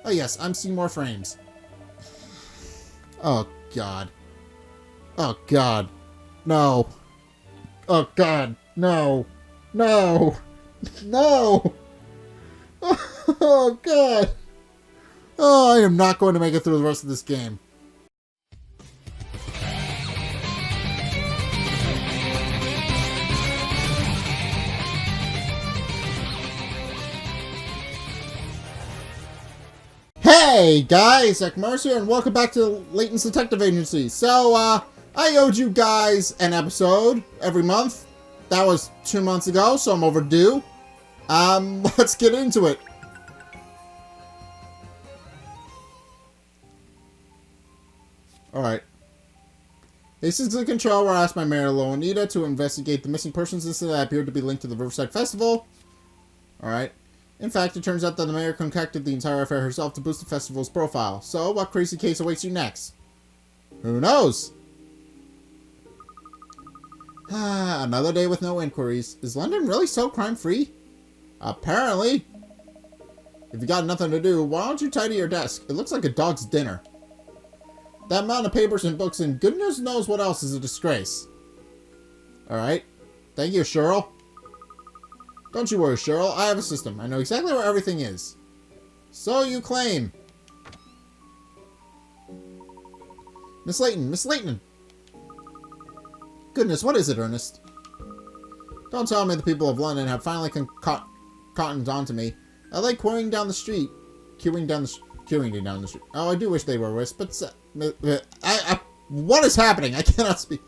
Oh yes, I'm seeing more frames. Oh god. Oh god. No. Oh god. No. No. No. Oh god. Oh, I am not going to make it through the rest of this game. Hey guys, Zack here, and welcome back to Layton's Detective Agency. So, I owed you guys an episode every month. That was 2 months ago, so I'm overdue. Let's get into it. Alright. Hastened to the control where I asked my Mayor Loanita to investigate the missing persons incident that appeared to be linked to the Riverside Festival. Alright. In fact, it turns out that the mayor concocted the entire affair herself to boost the festival's profile. So, what crazy case awaits you next? Who knows? Another day with no inquiries. Is London really so crime-free? Apparently. If you got nothing to do, why don't you tidy your desk? It looks like a dog's dinner. That amount of papers and books and goodness knows what else is a disgrace. Alright. Thank you, Cheryl. Don't you worry, Cheryl. I have a system. I know exactly where everything is. So you claim. Miss Layton. Miss Layton. Goodness, what is it, Ernest? Don't tell me the people of London have finally cottoned onto me. I like queuing down the street. Queuing down the street. Oh, I do wish they were Wisp, but... what is happening? I cannot speak.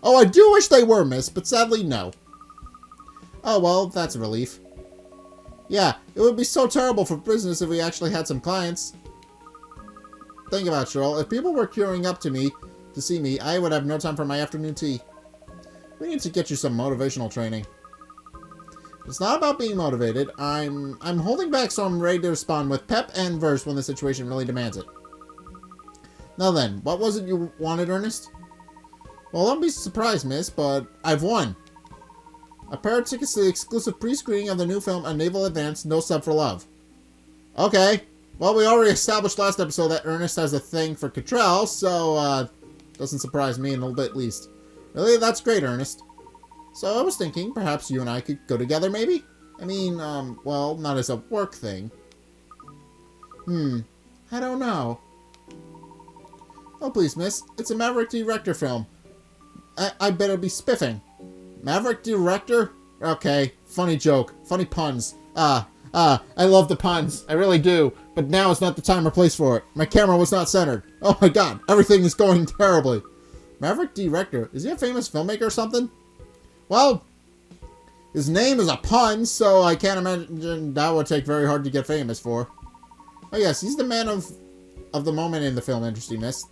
Oh, I do wish they were, miss, but sadly, no. Oh, well, that's a relief. Yeah, it would be so terrible for business if we actually had some clients. Think about it, Cheryl. If people were queuing up to see me, I would have no time for my afternoon tea. We need to get you some motivational training. It's not about being motivated. I'm holding back so I'm ready to respond with pep and verse when the situation really demands it. Now then, what was it you wanted, Ernest? Well, don't be surprised, miss, but I've won. A pair of tickets to the exclusive pre-screening of the new film, A Naval Advance, No Sub for Love. Okay. Well, we already established last episode that Ernest has a thing for Cottrell, so, doesn't surprise me in a little bit, at least. Really? That's great, Ernest. So I was thinking, perhaps you and I could go together, maybe? I mean, well, not as a work thing. I don't know. Oh, please, miss. It's a Maverick Director film. I better be spiffing. Maverick Director? Okay, funny joke. Funny puns. I love the puns. I really do. But now is not the time or place for it. My camera was not centered. Oh my god, everything is going terribly. Maverick Director? Is he a famous filmmaker or something? Well, his name is a pun, so I can't imagine that would take very hard to get famous for. Oh yes, he's the man of the moment in the film industry, miss.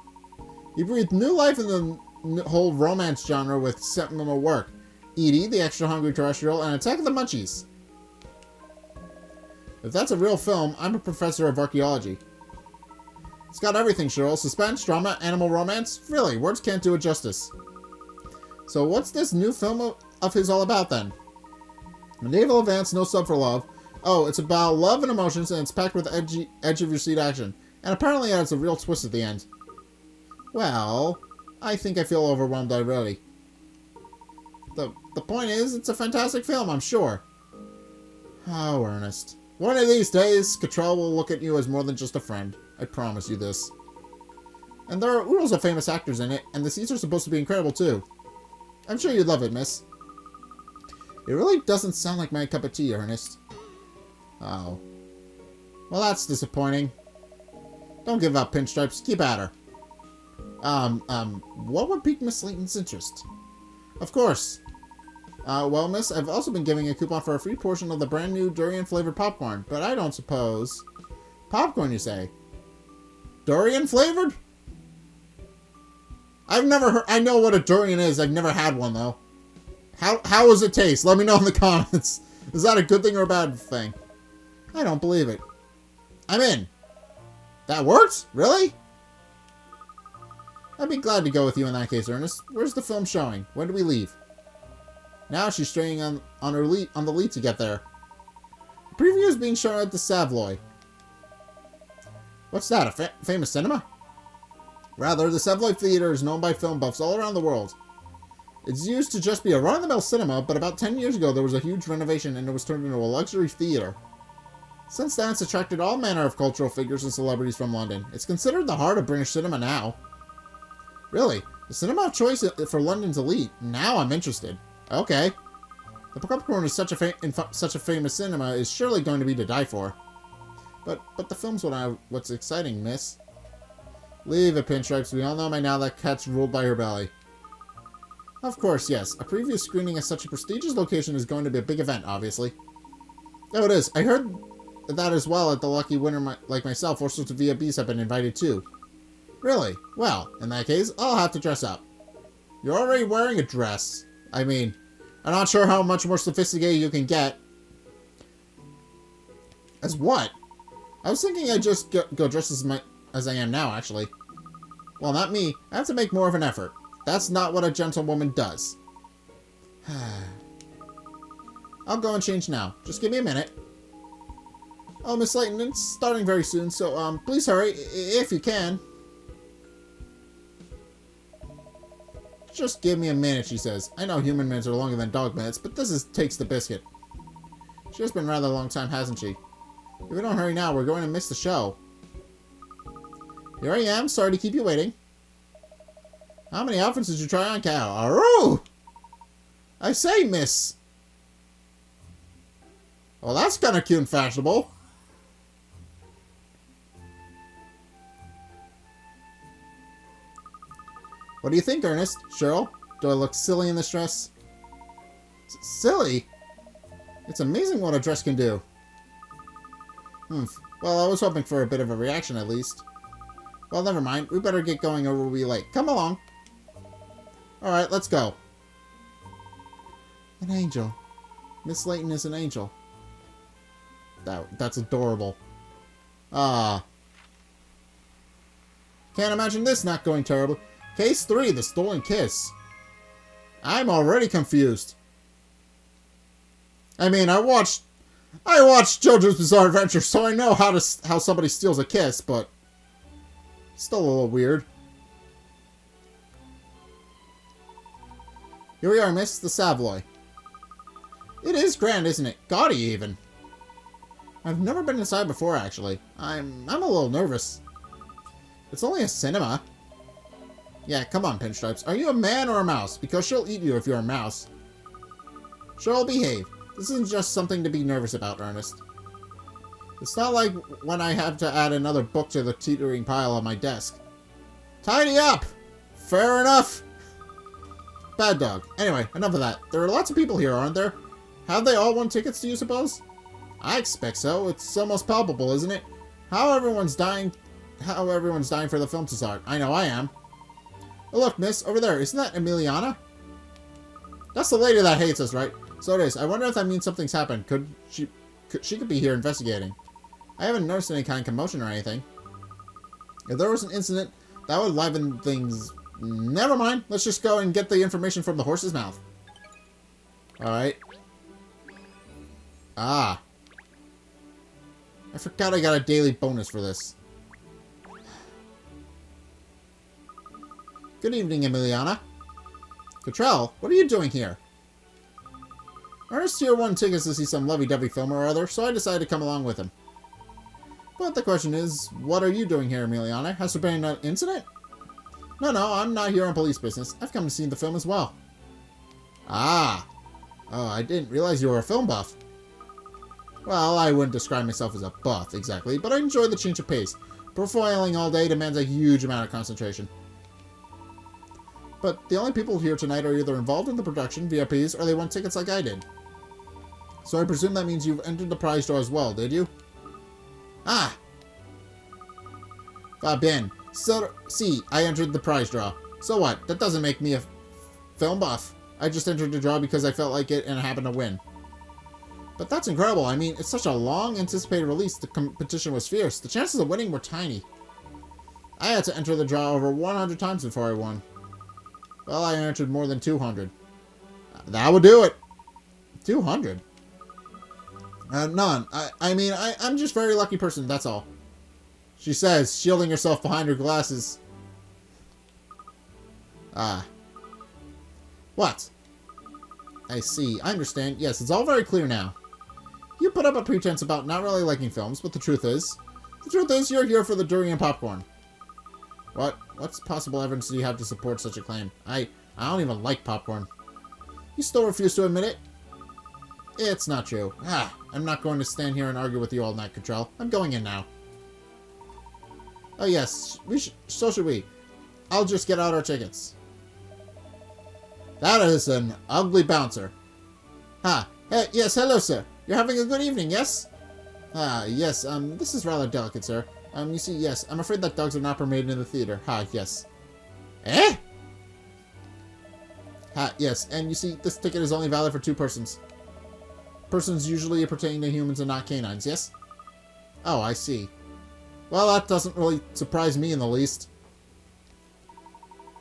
He breathed new life in the whole romance genre with seminal work. Edie, the Extra Hungry Terrestrial, and Attack of the Munchies. If that's a real film, I'm a professor of archaeology. It's got everything, Cheryl. Suspense, drama, animal romance. Really, words can't do it justice. So what's this new film of his all about, then? A Naval Advance, No Sub for Love. Oh, it's about love and emotions, and it's packed with edge-of-your-seat action. And apparently it has a real twist at the end. Well, I think I feel overwhelmed already. The point is, it's a fantastic film, I'm sure. Oh, Ernest. One of these days, Cottrell will look at you as more than just a friend. I promise you this. And there are oodles of famous actors in it, and the scenes are supposed to be incredible, too. I'm sure you'd love it, miss. It really doesn't sound like my cup of tea, Ernest. Oh. Well, that's disappointing. Don't give up, Pinstripes. Keep at her. What would pique Miss Layton's interest? Of course. Well, miss, I've also been giving a coupon for a free portion of the brand new durian-flavored popcorn, but I don't suppose... Popcorn, you say? Durian-flavored? I've never heard... I know what a durian is. I've never had one, though. How does it taste? Let me know in the comments. Is that a good thing or a bad thing? I don't believe it. I'm in. That worked? Really? I'd be glad to go with you in that case, Ernest. Where's the film showing? When do we leave? Now she's straining on the lead to get there. The preview is being shown at the Savoy. What's that, a famous cinema? Rather, the Savoy Theater is known by film buffs all around the world. It's used to just be a run-of-the-mill cinema, but about 10 years ago there was a huge renovation and it was turned into a luxury theater. Since then, it's attracted all manner of cultural figures and celebrities from London. It's considered the heart of British cinema now. Really? The cinema of choice for London's elite. Now I'm interested. Okay. The popcorn is such a famous cinema is surely going to be to die for. But the film's what's exciting, miss. Leave it, Pinstripes. We all know by now that cat's ruled by her belly. Of course, yes. A previous screening at such a prestigious location is going to be a big event, obviously. Oh, it is. I heard that as well at the lucky winner like myself. All sorts of VIPs have been invited too. Really? Well, in that case, I'll have to dress up. You're already wearing a dress. I mean, I'm not sure how much more sophisticated you can get. As what? I was thinking I'd just go dressed as I am now, actually. Well, not me. I have to make more of an effort. That's not what a gentlewoman does. I'll go and change now. Just give me a minute. Oh, Miss Layton, it's starting very soon, so, please hurry, if you can. Just give me a minute, she says. I know human minutes are longer than dog minutes, but this takes the biscuit. She has been rather a long time, hasn't she? If we don't hurry now, we're going to miss the show. Here I am. Sorry to keep you waiting. How many outfits did you try on, Cow? Aroo! I say, miss. Well, that's kind of cute and fashionable. What do you think, Ernest? Cheryl? Do I look silly in this dress? Silly? It's amazing what a dress can do. Well, I was hoping for a bit of a reaction at least. Well, never mind. We better get going or we'll be late. Come along. Alright, let's go. An angel. Miss Layton is an angel. That's adorable. Ah. Can't imagine this not going terribly. Case 3, the stolen kiss. I'm already confused. I mean, I watched JoJo's Bizarre Adventure, so I know how somebody steals a kiss, but still a little weird. Here we are, miss, the Savoy. It is grand, isn't it? Gaudy, even. I've never been inside before, actually. I'm a little nervous. It's only a cinema. Yeah, come on, Pinstripes. Are you a man or a mouse? Because she'll eat you if you're a mouse. She'll behave. This isn't just something to be nervous about, Ernest. It's not like when I have to add another book to the teetering pile on my desk. Tidy up! Fair enough! Bad dog. Anyway, enough of that. There are lots of people here, aren't there? Have they all won tickets, do you suppose? I expect so. It's almost palpable, isn't it? How everyone's dying for the film to start. I know I am. Oh, look, miss, over there. Isn't that Emiliana? That's the lady that hates us, right? So it is. I wonder if that means something's happened. She could be here investigating. I haven't noticed any kind of commotion or anything. If there was an incident, that would liven things. Never mind. Let's just go and get the information from the horse's mouth. Alright. Ah. I forgot I got a daily bonus for this. Good evening, Emiliana. Cottrell, what are you doing here? Ernest here won tickets to see some lovey-dovey film or other, so I decided to come along with him. But the question is, what are you doing here, Emiliana? Has there been an incident? No, I'm not here on police business. I've come to see the film as well. Ah. Oh, I didn't realize you were a film buff. Well, I wouldn't describe myself as a buff, exactly, but I enjoy the change of pace. Profiling all day demands a huge amount of concentration. But the only people here tonight are either involved in the production, VIPs, or they won tickets like I did. So I presume that means you've entered the prize draw as well, did you? Ah! Va bien. So, see, I entered the prize draw. So what? That doesn't make me a film buff. I just entered the draw because I felt like it and I happened to win. But that's incredible. I mean, it's such a long anticipated release. The competition was fierce. The chances of winning were tiny. I had to enter the draw over 100 times before I won. Well, I entered more than 200. That would do it. 200? None. I'm just a very lucky person, that's all. She says, shielding herself behind her glasses. Ah. What? I see. I understand. Yes, it's all very clear now. You put up a pretense about not really liking films, but the truth is you're here for the durian popcorn. What's possible evidence do you have to support such a claim? I don't even like popcorn. You still refuse to admit it? It's not true. I'm not going to stand here and argue with you all night, Cottrell. I'm going in now. Oh yes, so should we. I'll just get out our tickets. That is an ugly bouncer. Hey, yes, hello, sir. You're having a good evening, yes? Yes, this is rather delicate, sir. You see, yes, I'm afraid that dogs are not permitted in the theater. Yes. Eh? Yes, and you see, this ticket is only valid for 2 persons. Persons usually pertaining to humans and not canines, yes? Oh, I see. Well, that doesn't really surprise me in the least.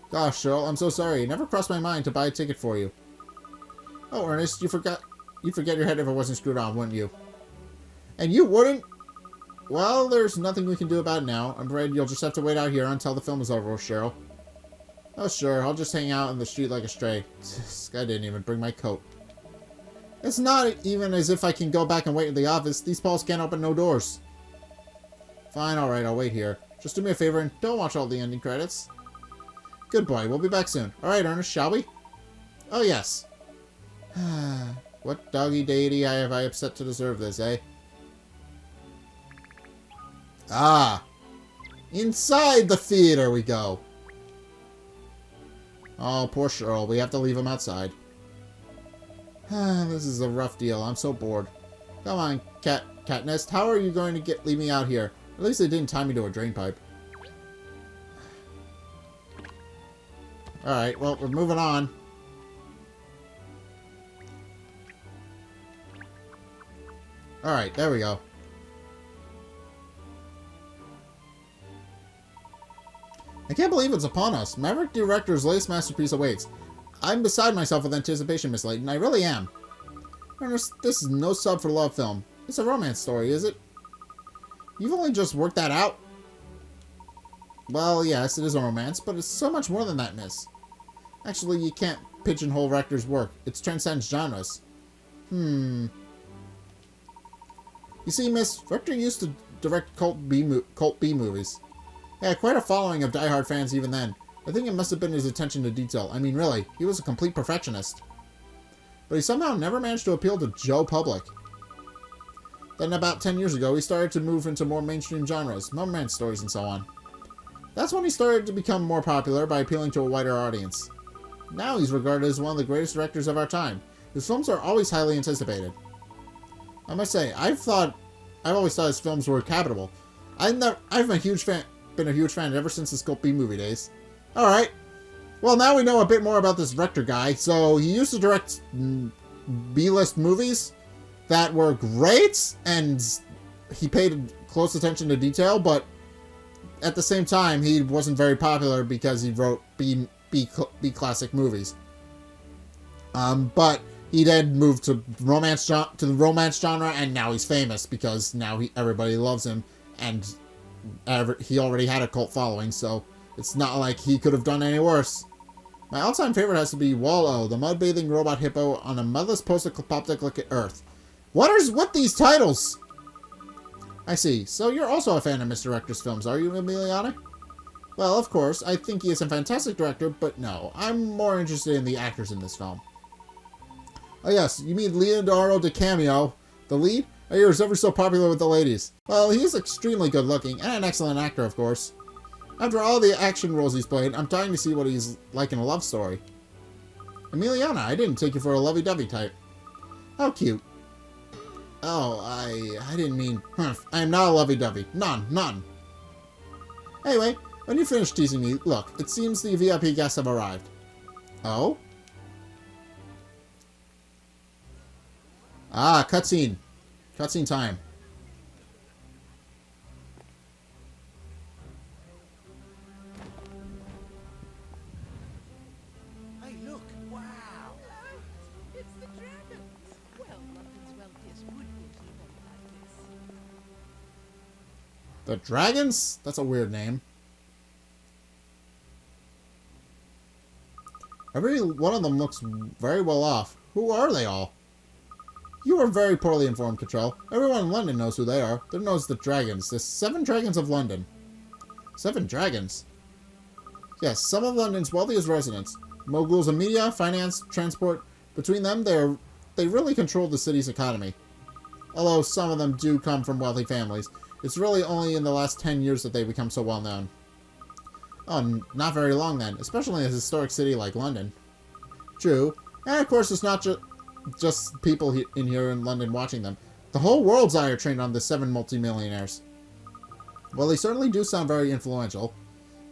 Gosh, Cheryl, I'm so sorry. It never crossed my mind to buy a ticket for you. Oh, Ernest, you'd forget your head if it wasn't screwed on, wouldn't you? And you wouldn't? Well, there's nothing we can do about it now. I'm afraid you'll just have to wait out here until the film is over, Cheryl. Oh, sure. I'll just hang out in the street like a stray. This guy didn't even bring my coat. It's not even as if I can go back and wait in the office. These Pauls can't open no doors. Fine, alright, I'll wait here. Just do me a favor and don't watch all the ending credits. Good boy, we'll be back soon. Alright, Ernest, shall we? Oh, yes. What doggy deity have I upset to deserve this, eh? Ah! Inside the theater we go! Oh, poor Cheryl. We have to leave him outside. This is a rough deal. I'm so bored. Come on, Catnest. How are you going to leave me out here? At least they didn't tie me to a drain pipe. Alright, well, we're moving on. Alright, there we go. I can't believe it's upon us. Maverick Director's latest masterpiece awaits. I'm beside myself with anticipation, Miss Layton. I really am. Ernest, this is no sub for love film. It's a romance story, is it? You've only just worked that out? Well, yes, it is a romance, but it's so much more than that, miss. Actually, you can't pigeonhole Rector's work. It transcends genres. You see, miss, Rector used to direct cult B movies. He had quite a following of diehard fans even then. I think it must have been his attention to detail. I mean, really, he was a complete perfectionist. But he somehow never managed to appeal to Joe Public. Then about 10 years ago, he started to move into more mainstream genres, romance stories and so on. That's when he started to become more popular by appealing to a wider audience. Now he's regarded as one of the greatest directors of our time. His films are always highly anticipated. I must say, I've always thought his films were capitable. I've been a huge fan ever since his Cult B movie days. Alright. Well, now we know a bit more about this Rector guy. So, he used to direct B-list movies that were great, and he paid close attention to detail, but at the same time, he wasn't very popular because he wrote B-classic movies. But he then moved to the romance genre, and now he's famous because now everybody loves him, and he already had a cult following, so it's not like he could have done any worse. My all-time favorite has to be Wall-O, the mud-bathing robot hippo on a motherless post-apocalyptic Earth. What these titles? I see. So you're also a fan of Mr. Rector's films, are you, Emiliana? Well, of course, I think he is a fantastic director, but no, I'm more interested in the actors in this film. Oh yes, you mean Leonardo DiCaprio, the lead? I hear he's ever so popular with the ladies. Well, he is extremely good looking, and an excellent actor, of course. After all the action roles he's played, I'm dying to see what he's like in a love story. Emiliana, I didn't take you for a lovey-dovey type. How cute. Oh, I didn't mean... I am not a lovey-dovey. None. Anyway, when you finish teasing me, look, it seems the VIP guests have arrived. Oh? Ah, cutscene. Cutscene time. Hey, look! Wow! It's the dragons! Well, London's wealthiest would be a keyhole like this. The Dragons? That's a weird name. Every one of them looks very well off. Who are they all? You are very poorly informed, Cottrell. Everyone in London knows who they are. They're known as the Dragons. The 7 Dragons of London. 7 Dragons? Yes, some of London's wealthiest residents. Moguls in media, finance, transport. Between them, they really control the city's economy. Although some of them do come from wealthy families. It's really only in the last 10 years that they've become so well known. Oh, not very long then, especially in a historic city like London. True. And of course, it's not just people in here in London watching them. The whole world's eye are trained on the 7 multimillionaires. Well, they certainly do sound very influential.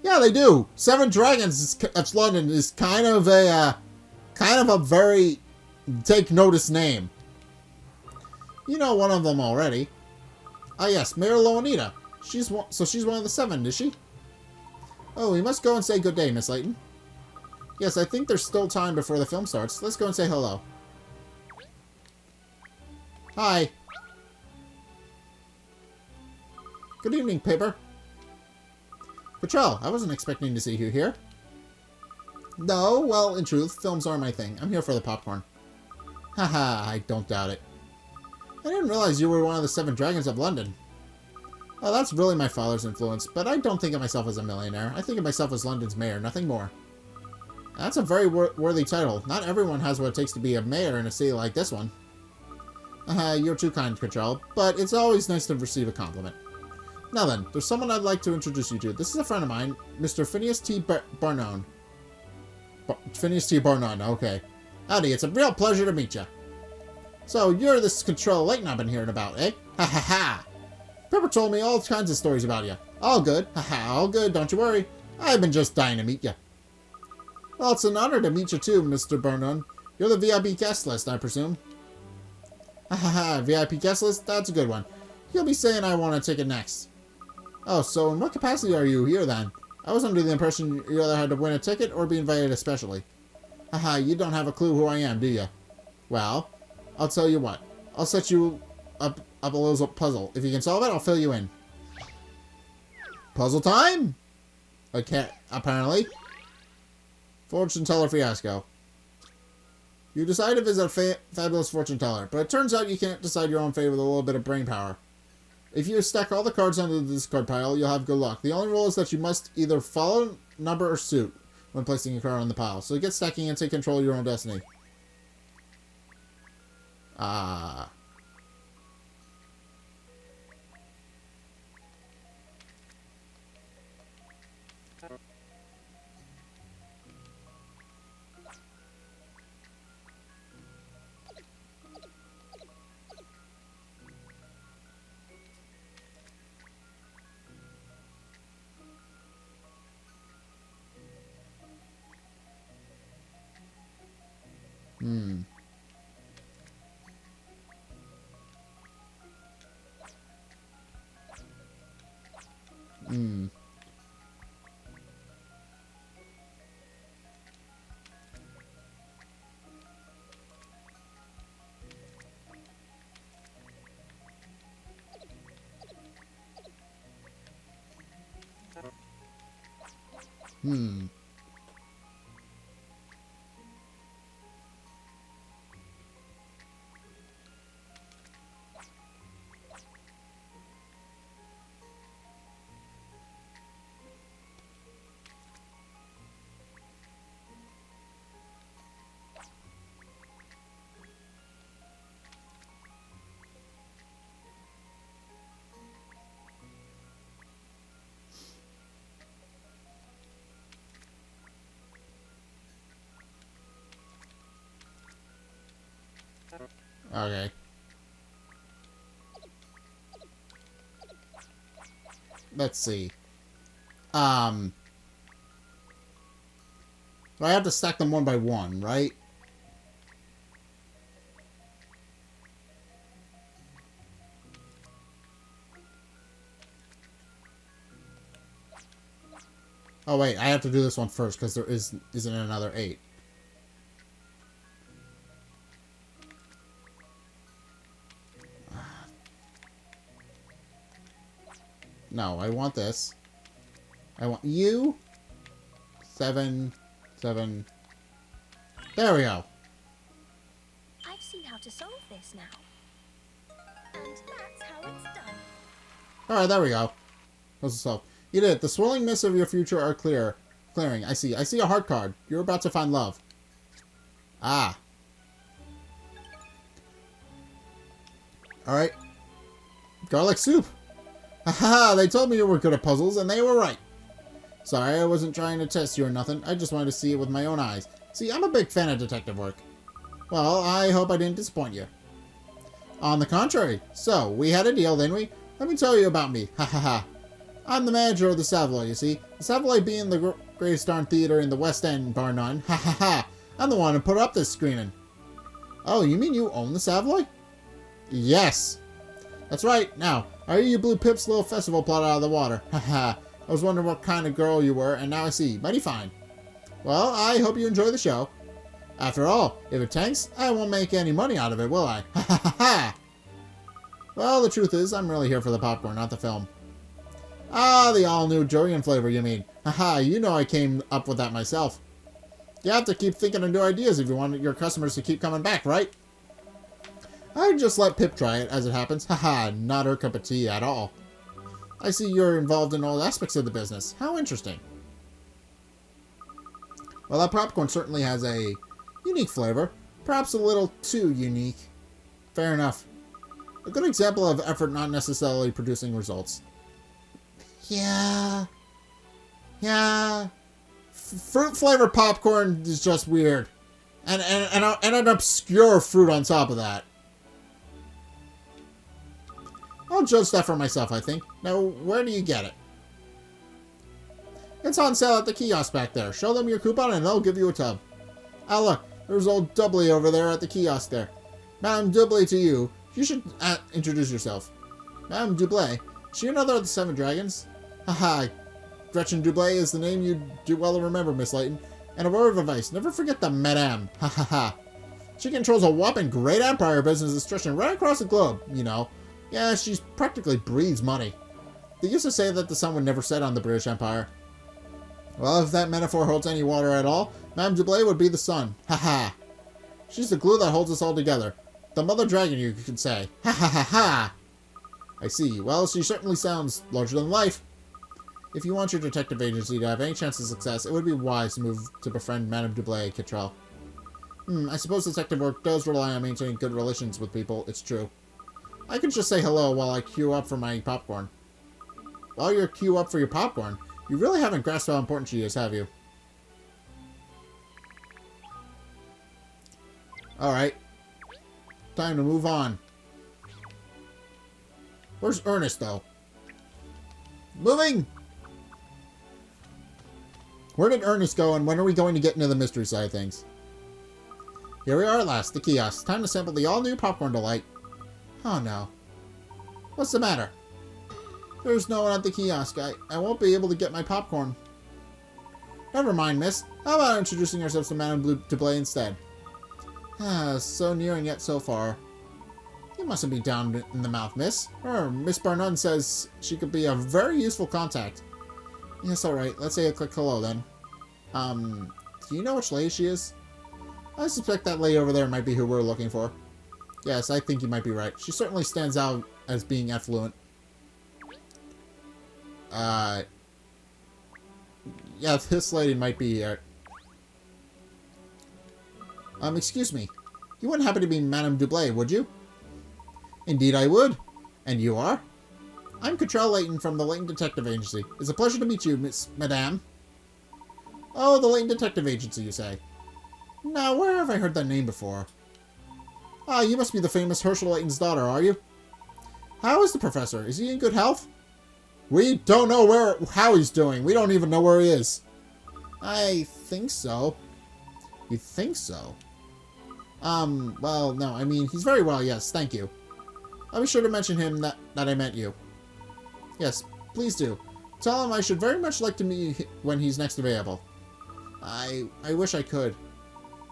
Yeah, they do. 7 Dragons of London is kind of a very take notice name. You know one of them already. Ah, yes, Mayor Loanita. She's one of the 7, is she? Oh, we must go and say good day, Miss Layton. Yes, I think there's still time before the film starts. Let's go and say hello. Hi. Good evening, Paper. Cottrell, I wasn't expecting to see you here. No, well, in truth, films are my thing. I'm here for the popcorn. Haha, I don't doubt it. I didn't realize you were one of the 7 Dragons of London. Well, that's really my father's influence, but I don't think of myself as a millionaire. I think of myself as London's mayor, nothing more. That's a very worthy title. Not everyone has what it takes to be a mayor in a city like this one. You're too kind, Cottrell, but it's always nice to receive a compliment. Now then, there's someone I'd like to introduce you to. This is a friend of mine, Mr. Phineas T. Barnone. Phineas T. Barnone, okay. Howdy, it's a real pleasure to meet you. So, you're this Cottrell Layton I've been hearing about, eh? Ha ha ha! Pepper told me all kinds of stories about you. All good. Haha, all good, don't you worry. I've been just dying to meet you. Well, it's an honor to meet you too, Mr. Barnone. You're the VIP guest list, I presume. Haha, VIP guest list? That's a good one. You'll be saying I want a ticket next. Oh, so in what capacity are you here then? I was under the impression you either had to win a ticket or be invited especially. Haha, you don't have a clue who I am, do you? Well, I'll tell you what. I'll set you up a little puzzle. If you can solve it, I'll fill you in. Puzzle time? Okay, apparently. Fortune teller fiasco. You decide to visit a fabulous fortune teller, but it turns out you can't decide your own fate with a little bit of brain power. If you stack all the cards onto the discard pile, you'll have good luck. The only rule is that you must either follow, number, or suit when placing a card on the pile. So get stacking and take control of your own destiny. Ah. Hmm. Hmm. Hmm. Okay. Let's see. I have to stack them one by one, right? Oh wait, I have to do this one first because there isn't another 8. No, I want this. I want you. 7, 7. There we go. I've seen how to solve this now. And that's how it's done. Alright, there we go. What's the solve? You did it. The swirling mists of your future are clearing. I see. I see a heart card. You're about to find love. Ah. Alright. Garlic soup. Haha, they told me you were good at puzzles, and they were right. Sorry, I wasn't trying to test you or nothing. I just wanted to see it with my own eyes. See, I'm a big fan of detective work. Well, I hope I didn't disappoint you. On the contrary. So, we had a deal, didn't we? Let me tell you about me. Ha ha ha. I'm the manager of the Savoy, you see. The Savoy being the greatest darn theater in the West End, bar none. Ha ha ha. I'm the one who put up this screening. Oh, you mean you own the Savoy? Yes. That's right. Now, are you Blue Pip's little festival plot out of the water? Ha ha. I was wondering what kind of girl you were, and now I see. Mighty fine. Well, I hope you enjoy the show. After all, if it tanks, I won't make any money out of it, will I? Ha ha ha ha! Well, the truth is, I'm really here for the popcorn, not the film. Ah, the all-new durian flavor, you mean? Haha, you know I came up with that myself. You have to keep thinking of new ideas if you want your customers to keep coming back, right? I just let Pip try it, as it happens. Haha, not her cup of tea at all. I see you're involved in all aspects of the business. How interesting. Well, that popcorn certainly has a unique flavor. Perhaps a little too unique. Fair enough. A good example of effort not necessarily producing results. Yeah. Fruit flavored popcorn is just weird. And an obscure fruit on top of that. I'll judge that for myself, I think. Now, where do you get it? It's on sale at the kiosk back there. Show them your coupon and they'll give you a tub. Ah, look. There's old Dubley over there at the kiosk there. Madame Dubley to you. You should introduce yourself. Madame Dubley. Is she another of the 7 dragons? Haha. Gretchen Dubley is the name you do well to remember, Miss Layton. And a word of advice. Never forget the Madame. Ha ha ha. She controls a whopping great empire business that's stretching right across the globe, you know. Yeah, she practically breathes money. They used to say that the sun would never set on the British Empire. Well, if that metaphor holds any water at all, Madame Dubley would be the sun. Ha ha. She's the glue that holds us all together. The mother dragon, you could say. Ha ha ha ha. I see. Well, she certainly sounds larger than life. If you want your detective agency to have any chance of success, it would be wise to move to befriend Madame Dubley Kittrell. I suppose detective work does rely on maintaining good relations with people, it's true. I could just say hello while I queue up for my popcorn. While you're queue up for your popcorn, you really haven't grasped how important she is, have you? Alright. Time to move on. Where's Ernest, though? Moving! Where did Ernest go, and when are we going to get into the mystery side of things? Here we are at last, the kiosk. Time to sample the all-new popcorn delight. Oh, no. What's the matter? There's no one at the kiosk. I won't be able to get my popcorn. Never mind, miss. How about introducing ourselves to Madame Dubley instead? Ah, so near and yet so far. You mustn't be down in the mouth, miss. Miss Barnum says she could be a very useful contact. Yes, alright. Let's say a quick hello, then. Do you know which lady she is? I suspect that lady over there might be who we're looking for. Yes, I think you might be right. She certainly stands out as being affluent. Yeah, this lady might be here. Excuse me. You wouldn't happen to be Madame Dubley, would you? Indeed I would. And you are? I'm Cottrell Layton from the Layton Detective Agency. It's a pleasure to meet you, Madame. Oh, the Layton Detective Agency, you say? Now, where have I heard that name before? Ah, you must be the famous Herschel Layton's daughter, are you? How is the professor? Is he in good health? We don't know how he's doing. We don't even know where he is. I think so. You think so? Well, no, I mean, he's very well, yes, thank you. I'll be sure to mention him that I met you. Yes, please do. Tell him I should very much like to meet you when he's next available. I wish I could.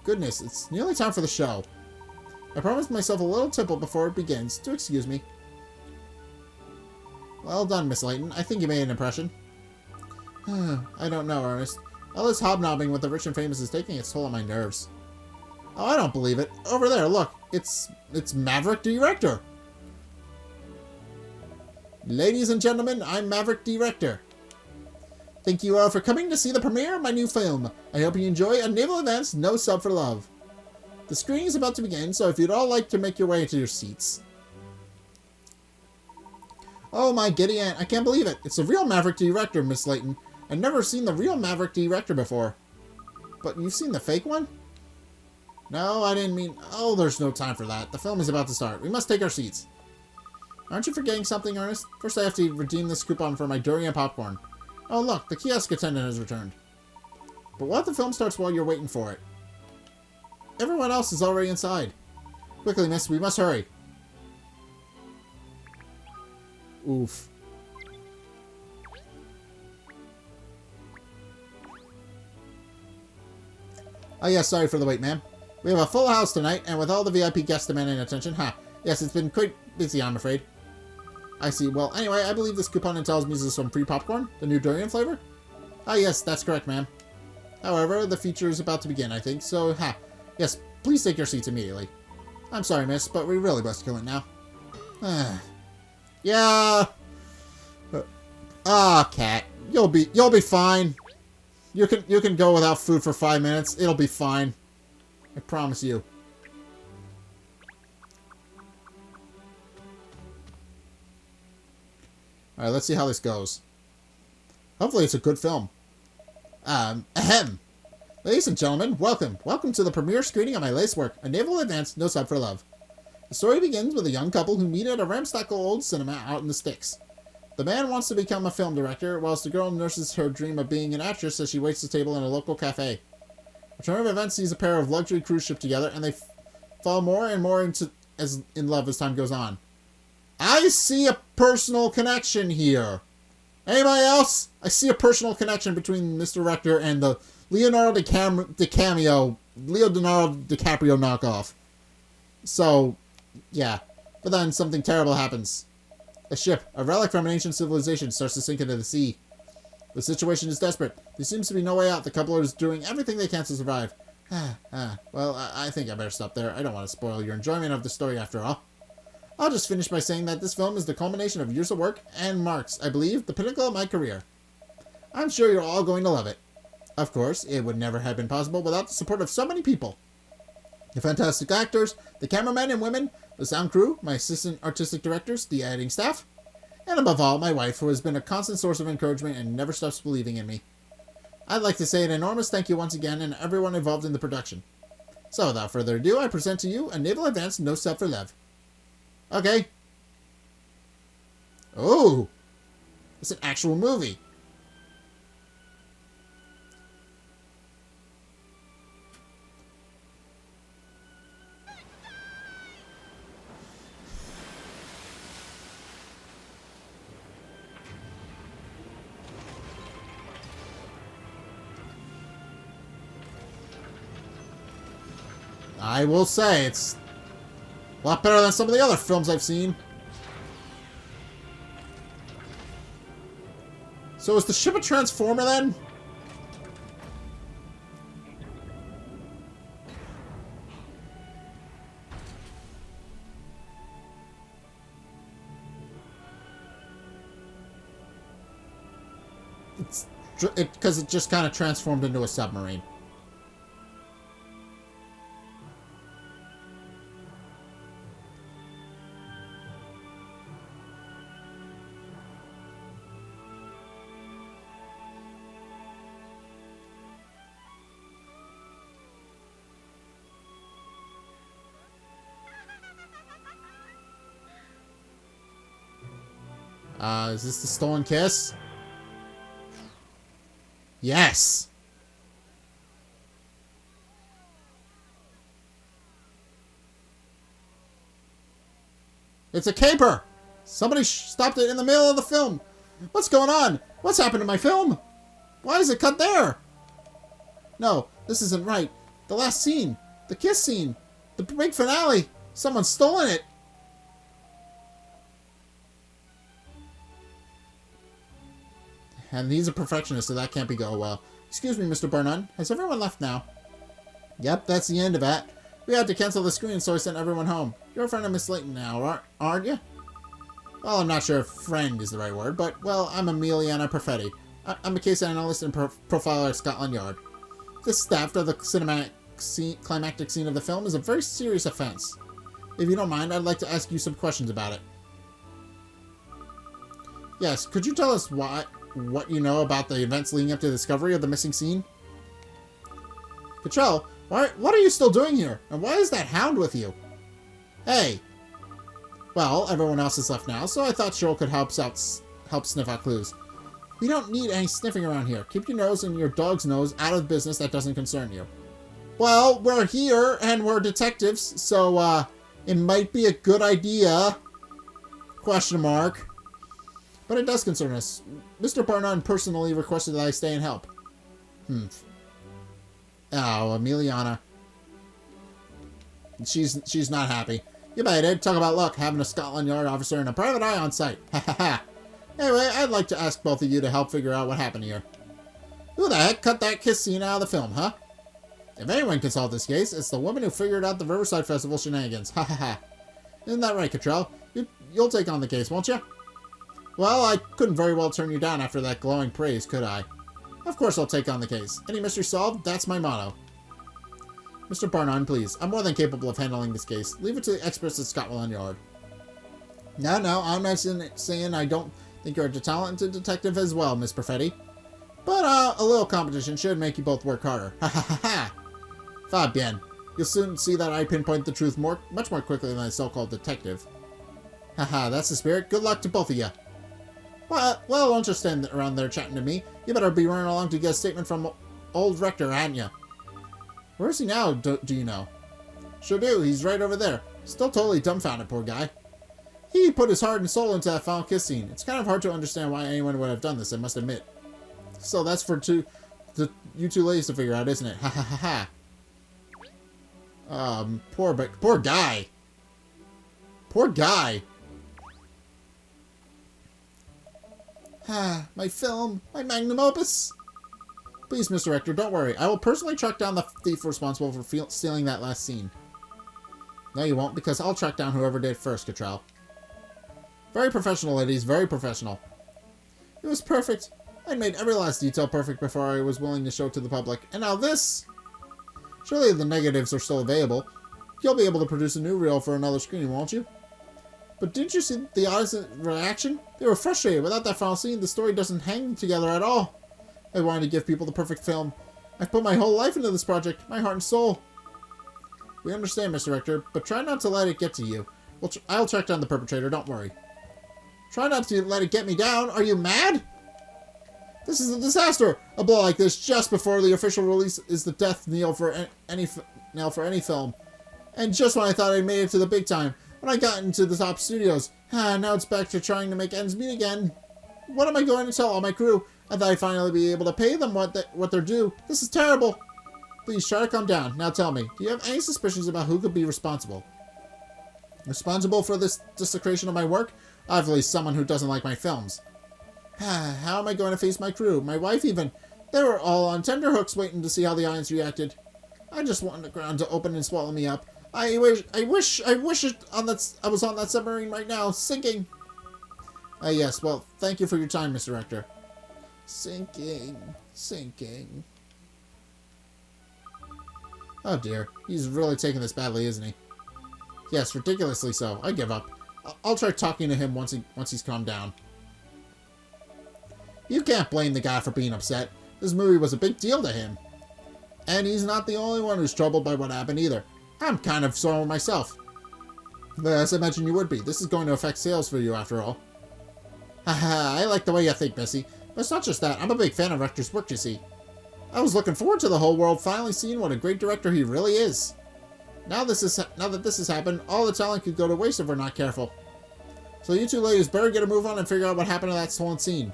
Goodness, it's nearly time for the show. I promised myself a little tipple before it begins, to excuse me. Well done, Miss Layton. I think you made an impression. I don't know, Ernest. All this hobnobbing with the rich and famous is taking its toll on my nerves. Oh, I don't believe it. Over there, look. It's Maverick Director. Ladies and gentlemen, I'm Maverick Director. Thank you all for coming to see the premiere of my new film. I hope you enjoy Untitled Chapter, No Sub for Love. The screening is about to begin, so if you'd all like to make your way to your seats. Oh my giddy aunt, I can't believe it. It's the real Maverick Director, Miss Layton. I've never seen the real Maverick Director before. But you've seen the fake one? No, I didn't mean... Oh, there's no time for that. The film is about to start. We must take our seats. Aren't you forgetting something, Ernest? First I have to redeem this coupon for my durian popcorn. Oh look, the kiosk attendant has returned. But what if the film starts while you're waiting for it? Everyone else is already inside. Quickly, miss, we must hurry. Oof. Oh yes, sorry for the wait, ma'am. We have a full house tonight, and with all the VIP guests demanding attention, yes, it's been quite busy, I'm afraid. I see. Well, anyway, I believe this coupon entails me some free popcorn, the new durian flavor? Ah, yes, that's correct, ma'am. However, the feature is about to begin, I think, so, yes, please take your seats immediately. I'm sorry, miss, but we really must kill it now. Yeah. Cat, you'll be fine. You can go without food for 5 minutes. It'll be fine. I promise you. Alright, let's see how this goes. Hopefully it's a good film. Ahem. Ladies and gentlemen, welcome. Welcome to the premiere screening of my latest work, Untitled Chapter, No Sub for Love. The story begins with a young couple who meet at a ramshackle old cinema out in the sticks. The man wants to become a film director, whilst the girl nurses her dream of being an actress as she waits the table in a local cafe. A turn of events sees a pair of luxury cruise ship together, and they fall more and more in love as time goes on. I see a personal connection here. Anybody else? I see a personal connection between Mr. Rector and the Leonardo DiCaprio knockoff. So, yeah. But then something terrible happens. A ship, a relic from an ancient civilization, starts to sink into the sea. The situation is desperate. There seems to be no way out. The couple is doing everything they can to survive. Well, I think I better stop there. I don't want to spoil your enjoyment of the story after all. I'll just finish by saying that this film is the culmination of years of work and marks, I believe, the pinnacle of my career. I'm sure you're all going to love it. Of course, it would never have been possible without the support of so many people. The fantastic actors, the cameramen and women, the sound crew, my assistant artistic directors, the editing staff, and above all, my wife, who has been a constant source of encouragement and never stops believing in me. I'd like to say an enormous thank you once again and everyone involved in the production. So without further ado, I present to you Untitled Chapter, No Sub for Love. Okay. Oh! It's an actual movie. I will say, it's a lot better than some of the other films I've seen. So is the ship a transformer then? Because it just kind of transformed into a submarine. Is this the stolen kiss? Yes! It's a caper! Somebody stopped it in the middle of the film! What's going on? What's happened to my film? Why is it cut there? No, this isn't right. The last scene. The kiss scene. The big finale. Someone's stolen it. And he's a perfectionist, so that can't be going well. Excuse me, Mr. Burnham. Has everyone left now? Yep, that's the end of that. We had to cancel the screen, so I sent everyone home. You're a friend of Miss Layton now, aren't you? Well, I'm not sure if friend is the right word, but, well, I'm Emiliana Perfetti. I'm a case analyst and profiler at Scotland Yard. This theft of the climactic scene of the film is a very serious offense. If you don't mind, I'd like to ask you some questions about it. Yes, could you tell us what you know about the events leading up to the discovery of the missing scene? Cottrell, what are you still doing here? And why is that hound with you? Hey! Well, everyone else is left now, so I thought Cheryl could help sniff out clues. We don't need any sniffing around here. Keep your nose and your dog's nose out of business that doesn't concern you. Well, we're here, and we're detectives, so, it might be a good idea. Question mark. But it does concern us. Mr. Barnard personally requested that I stay and help. Oh, Emiliana. She's not happy. You bet, Ed. Talk about luck, having a Scotland Yard officer and a private eye on site. Ha ha ha. Anyway, I'd like to ask both of you to help figure out what happened here. Who the heck cut that kiss scene out of the film, huh? If anyone can solve this case, it's the woman who figured out the Riverside Festival shenanigans. Ha ha ha. Isn't that right, Cottrell? You'll take on the case, won't you? Well, I couldn't very well turn you down after that glowing praise, could I? Of course I'll take on the case. Any mystery solved? That's my motto. Mr. Barnard, please. I'm more than capable of handling this case. Leave it to the experts at Scotland Yard. No, I'm not saying I don't think you're a talented detective as well, Miss Perfetti. But, a little competition should make you both work harder. Ha ha ha ha! Va bien. You'll soon see that I pinpoint the truth much more quickly than a so-called detective. Haha, that's the spirit. Good luck to both of you. Well, don't just stand around there chatting to me. You better be running along to get a statement from old Rector, hadn't you? Where is he now, do you know? Sure do. He's right over there. Still totally dumbfounded, poor guy. He put his heart and soul into that final kiss scene. It's kind of hard to understand why anyone would have done this, I must admit. So that's for you two ladies to figure out, isn't it? Ha ha ha ha. Poor guy. Poor guy. My film. My magnum opus. Please, Mr. Rector, don't worry. I will personally track down the thief responsible for stealing that last scene. No, you won't, because I'll track down whoever did first, Cottrell. Very professional, ladies. Very professional. It was perfect. I made every last detail perfect before I was willing to show it to the public. And now this! Surely the negatives are still available. You'll be able to produce a new reel for another screening, won't you? But didn't you see the audience reaction? They were frustrated. Without that final scene, the story doesn't hang together at all. I wanted to give people the perfect film. I've put my whole life into this project, my heart and soul. We understand, Mr. Rector, but try not to let it get to you. I'll track down the perpetrator, don't worry. Try not to let it get me down. Are you mad? This is a disaster. A blow like this just before the official release is the death knell for any film. And just when I thought I made it to the big time, when I got into the top studios, now it's back to trying to make ends meet again. What am I going to tell all my crew? I thought I'd finally be able to pay them what they're due. This is terrible. Please try to calm down. Now tell me, do you have any suspicions about who could be responsible? Responsible for this desecration of my work? Obviously someone who doesn't like my films. How am I going to face my crew? My wife even. They were all on tenterhooks waiting to see how the audience reacted. I just wanted the ground to open and swallow me up. I wish I was on that submarine right now, sinking. Yes, well, thank you for your time, Mr. Rector. Sinking. Oh dear, he's really taking this badly, isn't he? Yes, ridiculously so. I give up. I'll try talking to him once he's calmed down. You can't blame the guy for being upset. This movie was a big deal to him. And he's not the only one who's troubled by what happened either. I'm kind of sore myself. As I imagine you would be. This is going to affect sales for you after all. Haha, I like the way you think, Missy. But it's not just that. I'm a big fan of Rector's work, you see. I was looking forward to the whole world finally seeing what a great director he really is. Now that this has happened, all the talent could go to waste if we're not careful. So you two ladies better get a move on and figure out what happened to that stolen scene.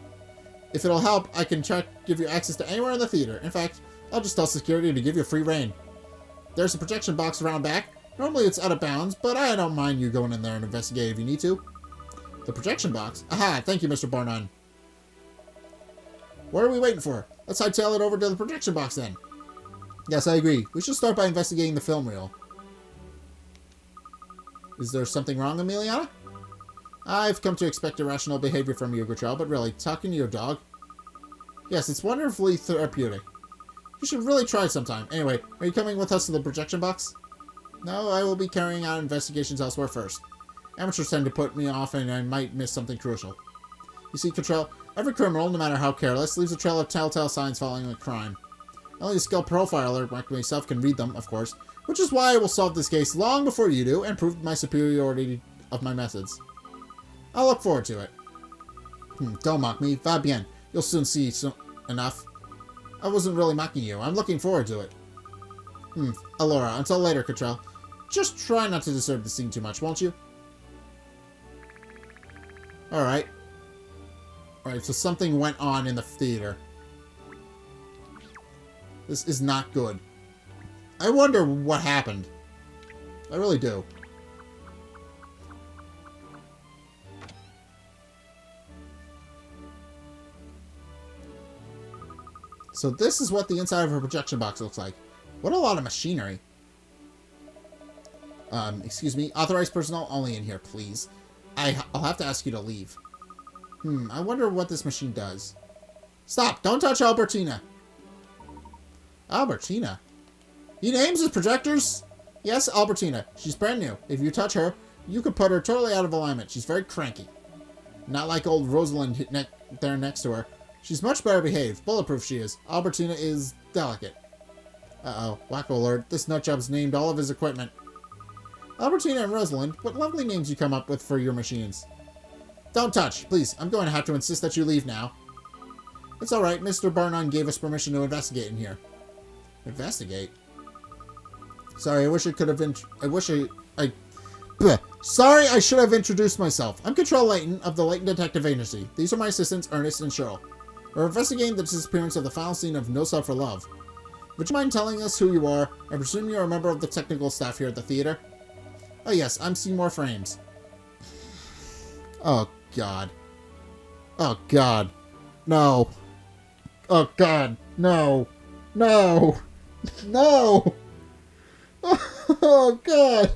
If it'll help, I can give you access to anywhere in the theater. In fact, I'll just tell security to give you free reign. There's a projection box around back. Normally it's out of bounds, but I don't mind you going in there and investigate if you need to. The projection box? Aha, thank you, Mr. Barnard. What are we waiting for? Let's hightail it over to the projection box then. Yes, I agree. We should start by investigating the film reel. Is there something wrong, Emiliana? I've come to expect irrational behavior from you, Gatrell, but really, talking to your dog? Yes, it's wonderfully therapeutic. You should really try it sometime. Anyway, are you coming with us to the projection box? No, I will be carrying out investigations elsewhere first. Amateurs tend to put me off and I might miss something crucial. You see, Gatrell, every criminal, no matter how careless, leaves a trail of telltale signs following a crime. Only a skilled profiler like myself can read them, of course, which is why I will solve this case long before you do and prove my superiority of my methods. I'll look forward to it. Don't mock me. Va bien. You'll soon see enough. I wasn't really mocking you. I'm looking forward to it. Alora, until later, Gatrell. Just try not to disturb the scene too much, won't you? Alright. Alright, so something went on in the theater. This is not good. I wonder what happened. I really do. So this is what the inside of a projection box looks like. What a lot of machinery. Excuse me. Authorized personnel only in here, please. I'll have to ask you to leave. I wonder what this machine does. Stop! Don't touch Albertina! Albertina? He names his projectors? Yes, Albertina. She's brand new. If you touch her, you could put her totally out of alignment. She's very cranky. Not like old Rosalind there next to her. She's much better behaved. Bulletproof she is. Albertina is delicate. Uh-oh. Wacko alert. This nutjob's named all of his equipment. Albertina and Rosalind, what lovely names you come up with for your machines. Don't touch. Please, I'm going to have to insist that you leave now. It's alright. Mr. Barnon gave us permission to investigate in here. Investigate? Sorry, I wish I could have Sorry, I should have introduced myself. I'm Gatrell Layton of the Layton Detective Agency. These are my assistants, Ernest and Cheryl. We're investigating the disappearance of the final scene of No Self for Love. Would you mind telling us who you are? I presume you're a member of the technical staff here at the theater? Oh yes, I'm Seymour Frames. Oh god. Oh god. No. Oh god. No. No. No. Oh god.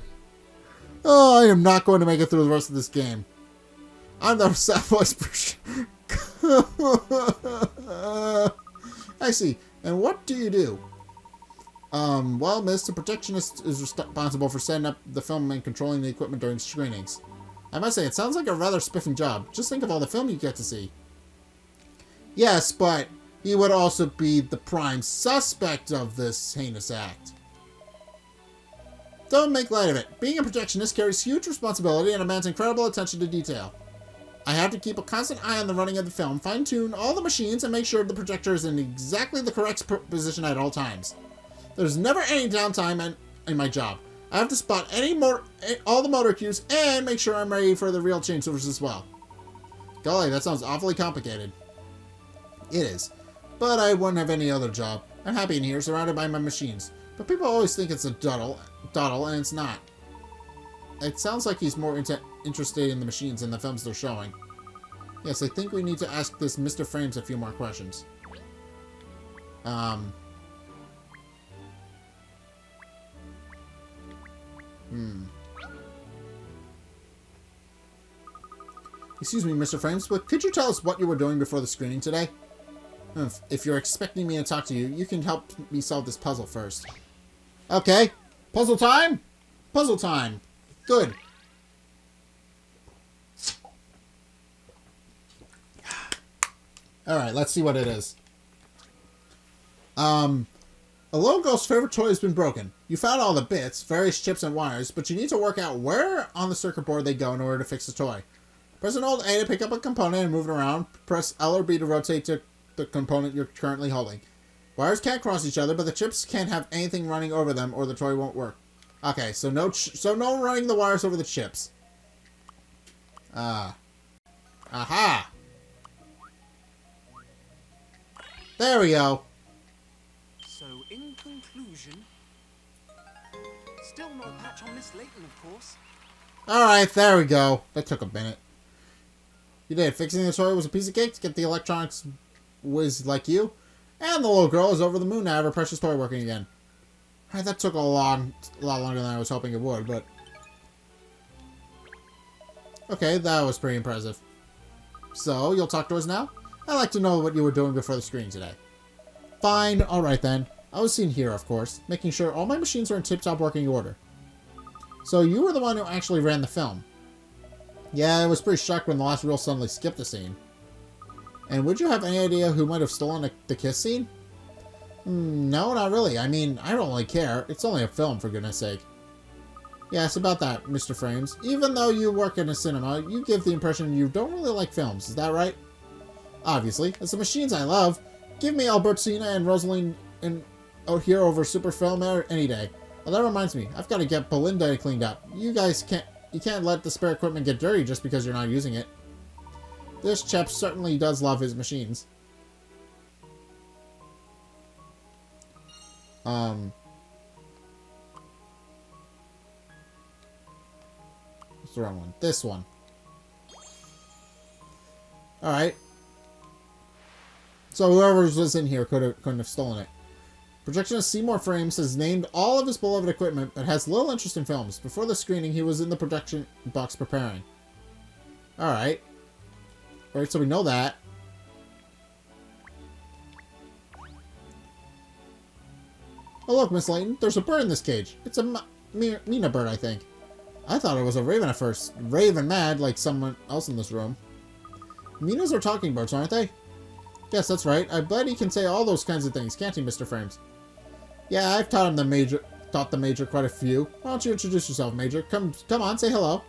Oh, I am not going to make it through the rest of this game. I'm the sad voice person. I see. And what do you do? Well, miss, the projectionist is responsible for setting up the film and controlling the equipment during screenings. I must say, it sounds like a rather spiffing job. Just think of all the film you get to see. Yes, but he would also be the prime suspect of this heinous act. Don't make light of it. Being a projectionist carries huge responsibility and demands incredible attention to detail. I have to keep a constant eye on the running of the film, fine-tune all the machines, and make sure the projector is in exactly the correct position at all times. There's never any downtime in my job. I have to spot all the motor cues and make sure I'm ready for the real changeovers as well. Golly, that sounds awfully complicated. It is. But I wouldn't have any other job. I'm happy in here, surrounded by my machines. But people always think it's a dawdle, and it's not. It sounds like he's more interested in the machines than the films they're showing. Yes, I think we need to ask this Mr. Frames a few more questions. Excuse me, Mr. Frames, but could you tell us what you were doing before the screening today? If you're expecting me to talk to you, you can help me solve this puzzle first. Okay. Puzzle time? Puzzle time. Good. Alright, let's see what it is. A little girl's favorite toy has been broken. You found all the bits, various chips and wires, but you need to work out where on the circuit board they go in order to fix the toy. Press and hold A to pick up a component and move it around. Press L or B to rotate to the component you're currently holding. Wires can't cross each other, but the chips can't have anything running over them or the toy won't work. Okay, so no running the wires over the chips. Aha! There we go. So, in conclusion, still no patch on Miss Layton, of course. Alright, there we go. That took a minute. You did. Fixing the toy was a piece of cake to get the electronics whiz like you. And the little girl is over the moon to have her precious toy working again. That took a lot longer than I was hoping it would, but... Okay, that was pretty impressive. So, you'll talk to us now? I'd like to know what you were doing before the screening today. Fine, alright then. I was seen here, of course, making sure all my machines are in tip-top working order. So, you were the one who actually ran the film. Yeah, I was pretty shocked when the last reel suddenly skipped a scene. And would you have any idea who might have stolen the kiss scene? No, not really. I mean, I don't really care. It's only a film, for goodness sake. Yes, about that, Mr. Frames. Even though you work in a cinema, you give the impression you don't really like films. Is that right? Obviously. It's the machines I love. Give me Albertina and Rosaline here over Super Film any day. Well, that reminds me. I've got to get Belinda cleaned up. You guys can't let the spare equipment get dirty just because you're not using it. This chap certainly does love his machines. What's the wrong one? This one. Alright. So whoever was in here couldn't have stolen it. Projectionist Seymour Frames has named all of his beloved equipment, but has little interest in films. Before the screening, he was in the production box preparing. Alright. Alright, so we know that. Oh look, Miss Layton, there's a bird in this cage. It's a Myna bird, I think. I thought it was a raven at first. Raven mad, like someone else in this room. Mynas are talking birds, aren't they? Yes, that's right. I bet he can say all those kinds of things, can't he, Mr. Frames? Yeah, I've taught the Major quite a few. Why don't you introduce yourself, Major? Come on, say hello.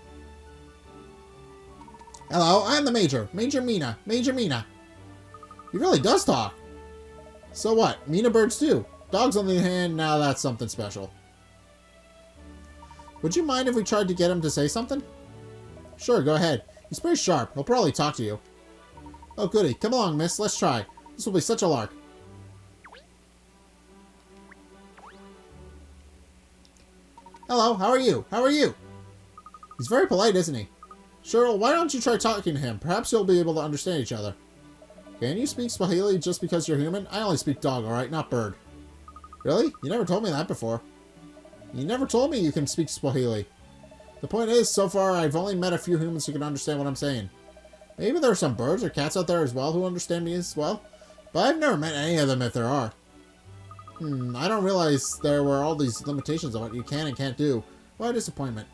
Hello, I'm the Major. Major Myna. Major Myna. He really does talk. So what? Myna birds too. Dogs on the other hand, now that's something special. Would you mind if we tried to get him to say something? Sure, go ahead. He's pretty sharp. He'll probably talk to you. Oh, goody. Come along, miss. Let's try. This will be such a lark. Hello, how are you? How are you? He's very polite, isn't he? Sure, well, why don't you try talking to him? Perhaps you'll be able to understand each other. Can you speak Swahili just because you're human? I only speak dog, alright? Not bird. Really? You never told me that before. You never told me you can speak Swahili. The point is, so far, I've only met a few humans who can understand what I'm saying. Maybe there are some birds or cats out there as well who understand me as well, but I've never met any of them if there are. I don't realize there were all these limitations on what you can and can't do. What a disappointment.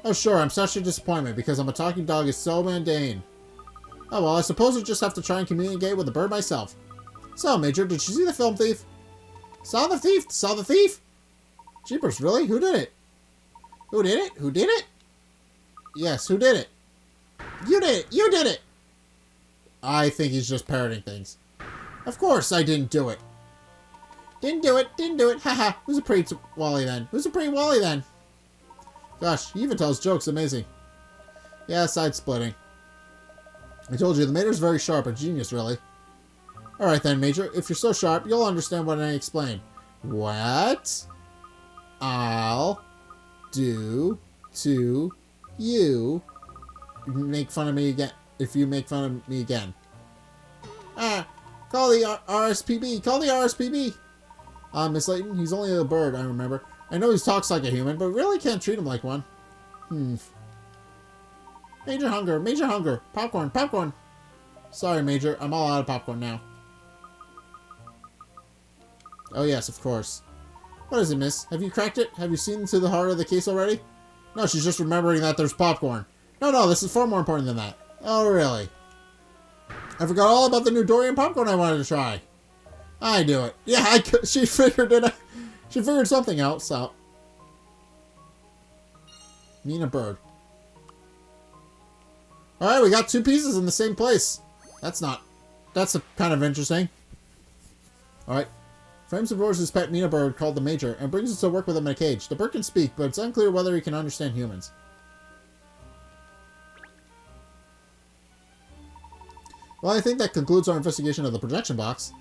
Oh sure, I'm such a disappointment because I'm a talking dog is so mundane. Oh well, I suppose I'll just have to try and communicate with the bird myself. So, Major, did you see the film Thief? Saw the thief? Saw the thief? Jeepers, really? Who did it? Who did it? Who did it? Yes, who did it? You did it! You did it! I think he's just parroting things. Of course I didn't do it. Didn't do it. Didn't do it. Haha. Who's a pretty Wally then? Who's a pretty Wally then? Gosh, he even tells jokes. Amazing. Yeah, side splitting. I told you, the Major's very sharp. A genius, really. Alright then, Major. If you're so sharp, you'll understand what I explain. What? I'll do to you make fun of me again if you make fun of me again. Call the RSPB. Call the RSPB. Miss Layton, he's only a bird, I remember. I know he talks like a human, but really can't treat him like one. Major hunger, Major hunger. Popcorn, popcorn. Sorry, Major, I'm all out of popcorn now. Oh yes, of course. What is it, miss? Have you cracked it? Have you seen into the heart of the case already? No, she's just remembering that there's popcorn. No, this is far more important than that. Oh, really? I forgot all about the new Dorian popcorn I wanted to try. I do it. Yeah, she figured it out. She figured something else out. Myna bird. Alright, we got two pieces in the same place. That's kind of interesting. Alright. Frames abroad his pet Myna bird called the Major and brings us to work with him in a cage. The bird can speak, but it's unclear whether he can understand humans. Well, I think that concludes our investigation of the projection box.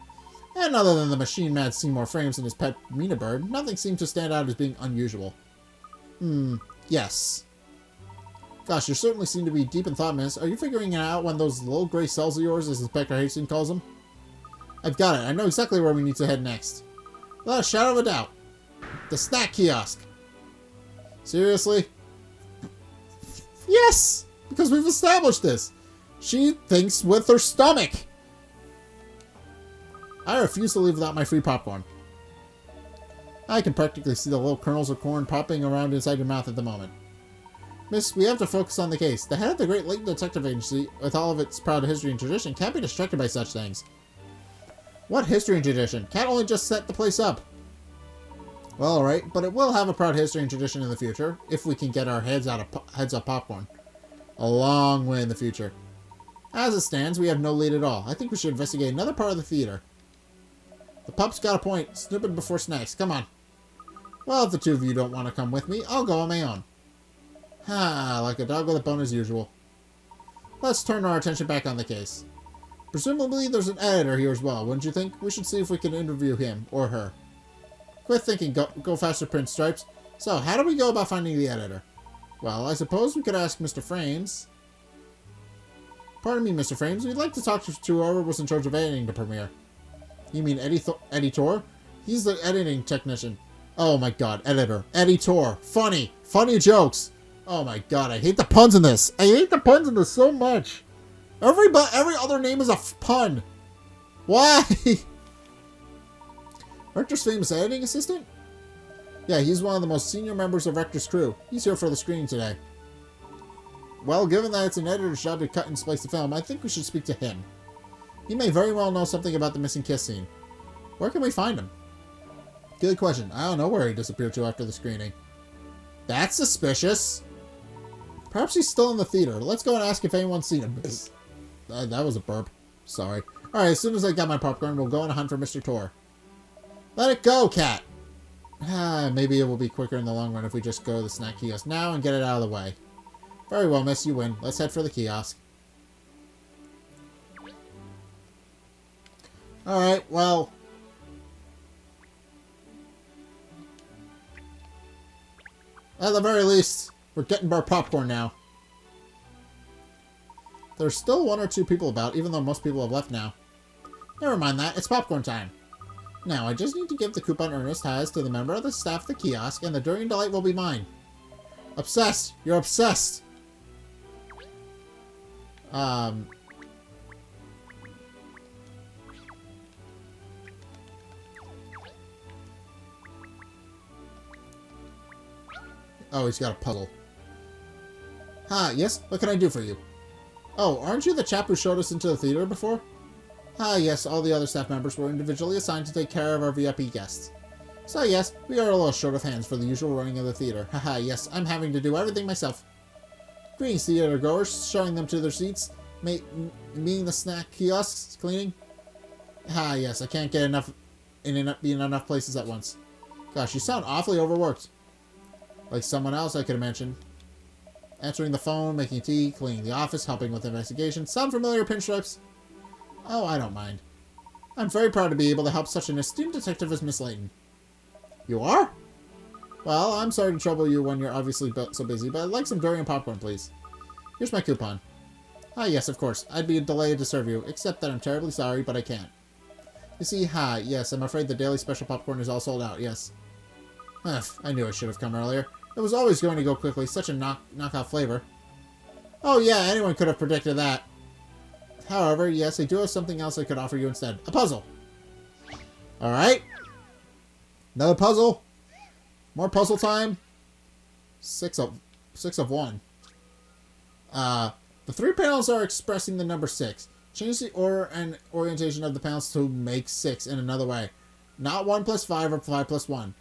And other than the machine-mad Seymour Frames and his pet Myna bird, nothing seemed to stand out as being unusual. Yes. Gosh, you certainly seem to be deep in thought, miss. Are you figuring it out when those little gray cells of yours, as Inspector Hastings calls them? I've got it. I know exactly where we need to head next. Without a shadow of a doubt. The snack kiosk. Seriously? Yes! Because we've established this. She thinks with her stomach. I refuse to leave without my free popcorn. I can practically see the little kernels of corn popping around inside your mouth at the moment. Miss, we have to focus on the case. The head of the great Layton Detective Agency, with all of its proud history and tradition, can't be distracted by such things. What history and tradition? Can't only just set the place up. Well, alright, but it will have a proud history and tradition in the future, if we can get our heads up popcorn. A long way in the future. As it stands, we have no lead at all. I think we should investigate another part of the theater. The pup's got a point. Snooping before snacks. Come on. Well, if the two of you don't want to come with me, I'll go on my own. Ha, like a dog with a bone as usual. Let's turn our attention back on the case. Presumably there's an editor here as well, wouldn't you think? We should see if we can interview him or her. Quit thinking, go faster, Prince Stripes. So, how do we go about finding the editor? Well, I suppose we could ask Mr. Frames. Pardon me, Mr. Frames. We'd like to talk to whoever was in charge of editing the premiere. You mean editor? He's the editing technician. Oh my god, editor. Editor. Funny. Funny jokes. Oh my god, I hate the puns in this. I hate the puns in this so much. Every other name is a pun. Why? Rector's famous editing assistant? Yeah, he's one of the most senior members of Rector's crew. He's here for the screening today. Well, given that it's an editor's job to cut and splice the film, I think we should speak to him. He may very well know something about the missing kiss scene. Where can we find him? Good question. I don't know where he disappeared to after the screening. That's suspicious. Perhaps he's still in the theater. Let's go and ask if anyone's seen him. That was a burp. Sorry. Alright, as soon as I got my popcorn, we'll go on a hunt for Mr. Tor. Let it go, cat! Maybe it will be quicker in the long run if we just go to the snack kiosk now and get it out of the way. Very well, miss. You win. Let's head for the kiosk. Alright, well... at the very least, we're getting our popcorn now. There's still one or two people about, even though most people have left now. Never mind that. It's popcorn time. Now, I just need to give the coupon Ernest has to the member of the staff of the kiosk, and the Durian Delight will be mine. Obsessed. You're obsessed. Oh, he's got a puzzle. Yes? What can I do for you? Oh, aren't you the chap who showed us into the theater before? Yes, all the other staff members were individually assigned to take care of our VIP guests. So yes, we are a little short of hands for the usual running of the theater. Yes, I'm having to do everything myself. Greetings, theater goers, showing them to their seats. Meaning the snack kiosks, cleaning. Yes, I can't get be in enough places at once. Gosh, you sound awfully overworked. Like someone else I could have mentioned. Answering the phone, making tea, cleaning the office, helping with investigations. Sound familiar, Pinstripes? Oh, I don't mind. I'm very proud to be able to help such an esteemed detective as Miss Layton. You are? Well, I'm sorry to trouble you when you're obviously so busy, but I'd like some durian popcorn, please. Here's my coupon. Yes, of course. I'd be delighted to serve you, except that I'm terribly sorry, but I can't. You see, yes, I'm afraid the daily special popcorn is all sold out, yes. I knew I should have come earlier. It was always going to go quickly, such a knockout flavor. Oh yeah, anyone could have predicted that. However, yes, I do have something else I could offer you instead. A puzzle! Alright. Another puzzle. More puzzle time. Six of one. The three panels are expressing the number 6. Change the order and orientation of the panels to make 6 in another way. Not 1 plus 5 or 5 plus 1.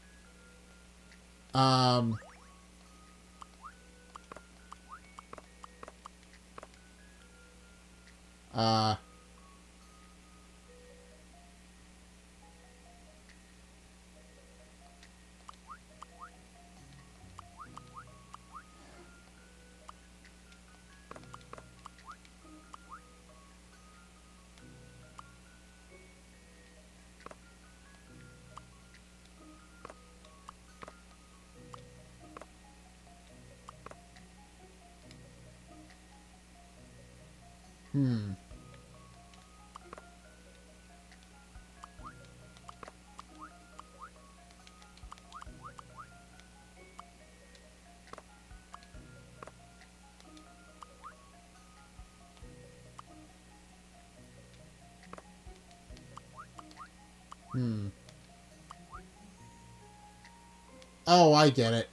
Oh, I get it.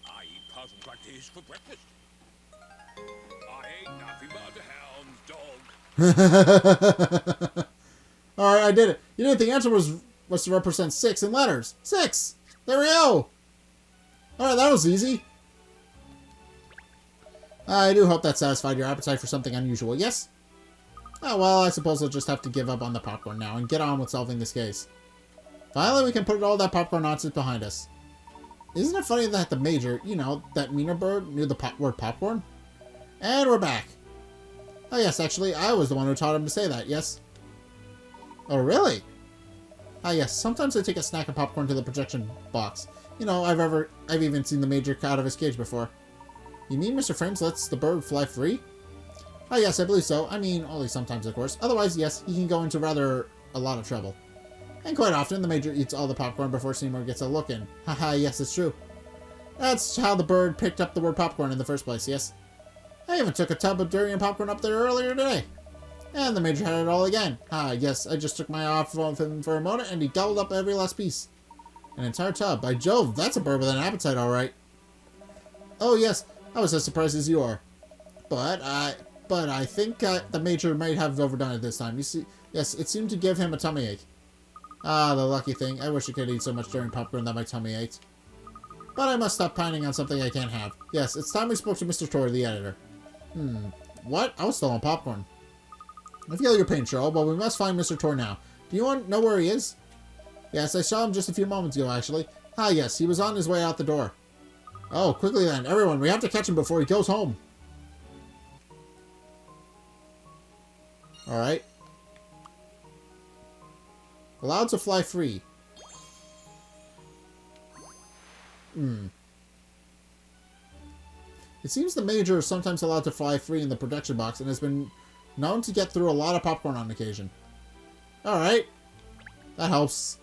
I eat puzzles like this for breakfast. I ain't nothing but a hound's dog. Alright, I did it. You know, the answer was to represent 6 in letters. 6! There we go! Alright, that was easy. I do hope that satisfied your appetite for something unusual, yes? Oh, well, I suppose I'll just have to give up on the popcorn now and get on with solving this case. Finally, we can put all that popcorn nonsense behind us. Isn't it funny that the Major, you know, that Myna bird, knew the word popcorn? And we're back. Oh, yes, actually, I was the one who taught him to say that, yes? Oh, really? Ah, yes, sometimes I take a snack of popcorn to the projection box. You know, I've even seen the Major out of his cage before. You mean Mr. Frames lets the bird fly free? Ah, yes, I believe so. I mean, only sometimes, of course. Otherwise, yes, he can go into rather a lot of trouble. And quite often, the Major eats all the popcorn before Seymour gets a look in. Haha, yes, it's true. That's how the bird picked up the word popcorn in the first place, yes? I even took a tub of durian popcorn up there earlier today. And the Major had it all again. Ah, yes, I just took my eye off of him for a moment, and he gobbled up every last piece. An entire tub. By Jove, that's a bird with an appetite, all right. Oh, yes, I was as surprised as you are. But I think the Major might have overdone it this time. You see, yes, it seemed to give him a tummy ache. Ah, the lucky thing. I wish I could eat so much durian popcorn that my tummy ached. But I must stop pining on something I can't have. Yes, it's time we spoke to Mr. Tor, the editor. What? I was still on popcorn. I feel your pain, Cheryl, but we must find Mr. Tor now. Do you want to know where he is? Yes, I saw him just a few moments ago, actually. Ah, yes, he was on his way out the door. Oh, quickly then, everyone, we have to catch him before he goes home. Alright. Allowed to fly free. It seems the Major is sometimes allowed to fly free in the projection box and has been known to get through a lot of popcorn on occasion. Alright. That helps.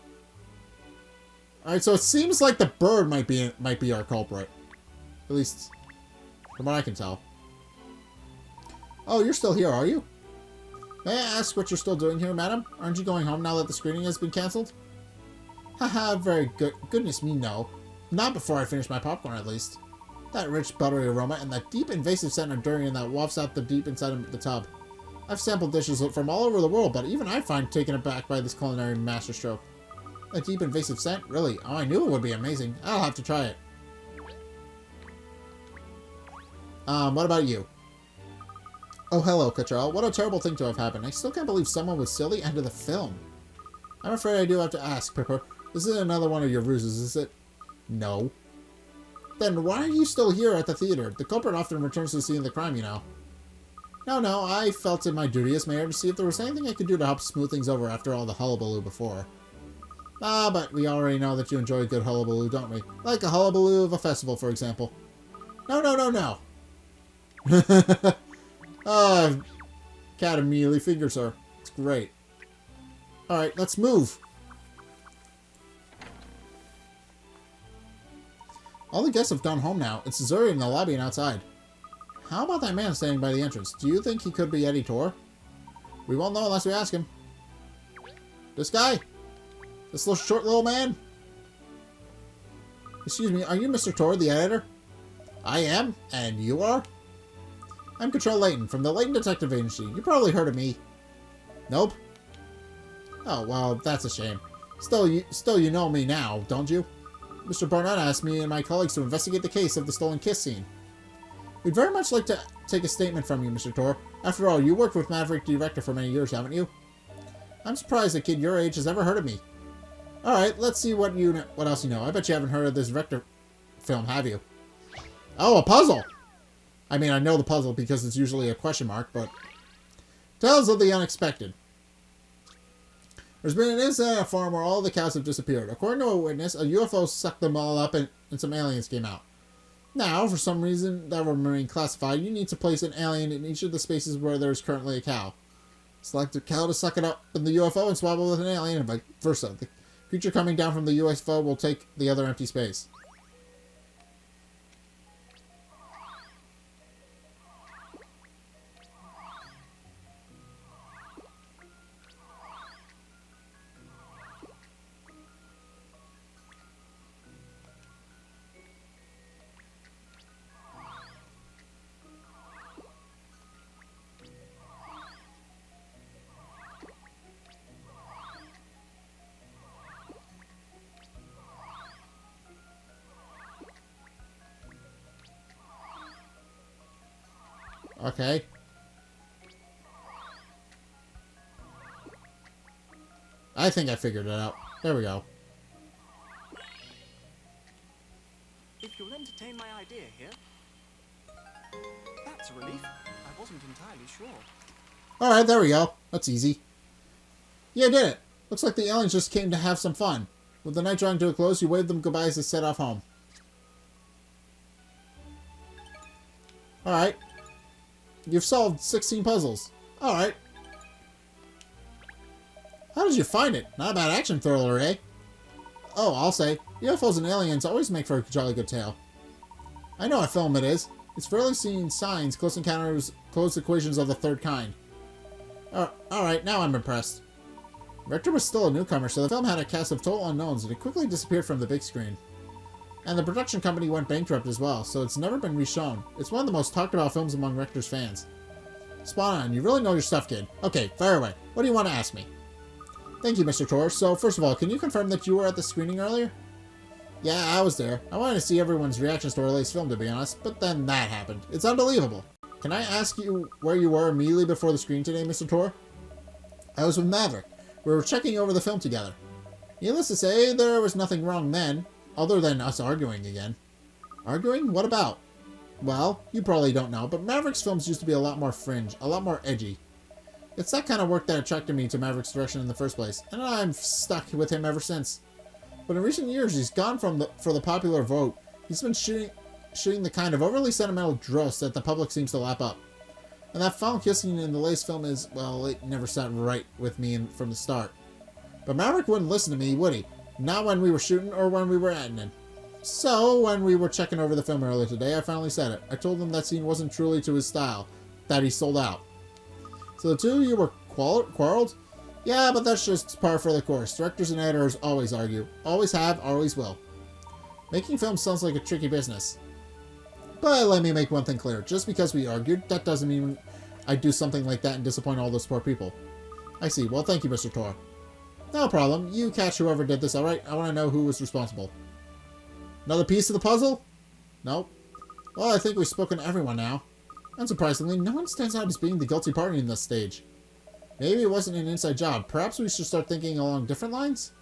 Alright, so it seems like the bird might be our culprit. At least, from what I can tell. Oh, you're still here, are you? May I ask what you're still doing here, madam? Aren't you going home now that the screening has been cancelled? Haha, very good. Goodness me, no. Not before I finish my popcorn, at least. That rich, buttery aroma and that deep, invasive scent of durian that wafts out the deep inside of the tub. I've sampled dishes from all over the world, but even I find taken aback by this culinary masterstroke. A deep, invasive scent? Really? Oh, I knew it would be amazing. I'll have to try it. What about you? Oh, hello, Cottrell. What a terrible thing to have happened. I still can't believe someone was silly and to the film. I'm afraid I do have to ask, Pippa. This is another one of your ruses, is it? No. Then why are you still here at the theater? The culprit often returns to the scene of the crime, you know. No, I felt it my duty as mayor to see if there was anything I could do to help smooth things over after all the hullabaloo before. Ah, but we already know that you enjoy a good hullabaloo, don't we? Like a hullabaloo of a festival, for example. No. Cat immediately fingers her. It's great. Alright, let's move. All the guests have gone home now. It's deserted in the lobby and outside. How about that man standing by the entrance? Do you think he could be Eddie Tor? We won't know unless we ask him. This guy? This little short little man? Excuse me, are you Mr. Tor, the editor? I am, and you are? I'm Control Layton, from the Layton Detective Agency. You probably heard of me. Nope. Oh, well, that's a shame. Still, you know me now, don't you? Mr. Barnett asked me and my colleagues to investigate the case of the stolen kiss scene. We'd very much like to take a statement from you, Mr. Tor. After all, you worked with Maverick Director for many years, haven't you? I'm surprised a kid your age has ever heard of me. Alright, let's see what else you know. I bet you haven't heard of this Vector film, have you? Oh, a puzzle! I mean, I know the puzzle because it's usually a question mark, but... Tales of the Unexpected. There's been an incident at a farm where all the cows have disappeared. According to a witness, a UFO sucked them all up and some aliens came out. Now, for some reason that will remain classified, you need to place an alien in each of the spaces where there is currently a cow. Select a cow to suck it up in the UFO and swap it with an alien, and vice versa. Creature coming down from the UFO will take the other empty space. Okay. I think I figured it out. There we go. If you'll entertain my idea here. That's a relief. I wasn't entirely sure. Alright, there we go. That's easy. Yeah, did it. Looks like the aliens just came to have some fun. With the night drawing to a close, you waved them goodbye as they set off home. Alright. You've solved 16 puzzles. Alright. How did you find it? Not a bad action thriller, eh? Oh, I'll say, UFOs and aliens always make for a jolly good tale. I know what film it is. It's rarely seen signs, close encounters, close equations of the third kind. Alright, now I'm impressed. Rector was still a newcomer, so the film had a cast of total unknowns, and it quickly disappeared from the big screen. And the production company went bankrupt as well, so it's never been reshown. It's one of the most talked about films among Rector's fans. Spot on, you really know your stuff, kid. Okay, fire away. What do you want to ask me? Thank you, Mr. Tor. So, first of all, can you confirm that you were at the screening earlier? Yeah, I was there. I wanted to see everyone's reactions to our latest film, to be honest, but then that happened. It's unbelievable. Can I ask you where you were immediately before the screen today, Mr. Tor? I was with Maverick. We were checking over the film together. Needless to say, there was nothing wrong then, other than us arguing again. Arguing? What about? Well, you probably don't know, but Maverick's films used to be a lot more fringe, a lot more edgy. It's that kind of work that attracted me to Maverick's direction in the first place, and I'm stuck with him ever since. But in recent years, he's gone for the popular vote. He's been shooting the kind of overly sentimental dross that the public seems to lap up. And that foul kissing in the latest film is, well, it never sat right with me from the start. But Maverick wouldn't listen to me, would he? Not when we were shooting or when we were editing. So, when we were checking over the film earlier today, I finally said it. I told him that scene wasn't truly to his style, that he sold out. So the two of you were quarreled? Yeah, but that's just par for the course. Directors and editors always argue. Always have, always will. Making films sounds like a tricky business. But let me make one thing clear. Just because we argued, that doesn't mean I'd do something like that and disappoint all those poor people. I see. Well, thank you, Mr. Tor. No problem. You catch whoever did this, alright? I want to know who was responsible. Another piece of the puzzle? Nope. Well, I think we've spoken to everyone now. Unsurprisingly, no one stands out as being the guilty party in this stage. Maybe it wasn't an inside job. Perhaps we should start thinking along different lines?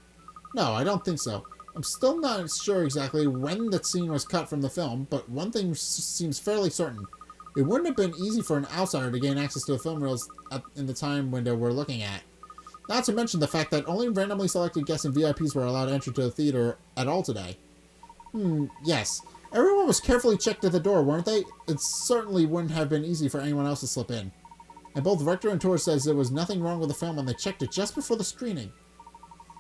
No, I don't think so. I'm still not sure exactly when that scene was cut from the film, but one thing seems fairly certain. It wouldn't have been easy for an outsider to gain access to the film reels in the time window we're looking at. Not to mention the fact that only randomly selected guests and VIPs were allowed entry to the theater at all today. Yes. Everyone was carefully checked at the door, weren't they? It certainly wouldn't have been easy for anyone else to slip in. And both Rector and Tor says there was nothing wrong with the film and they checked it just before the screening.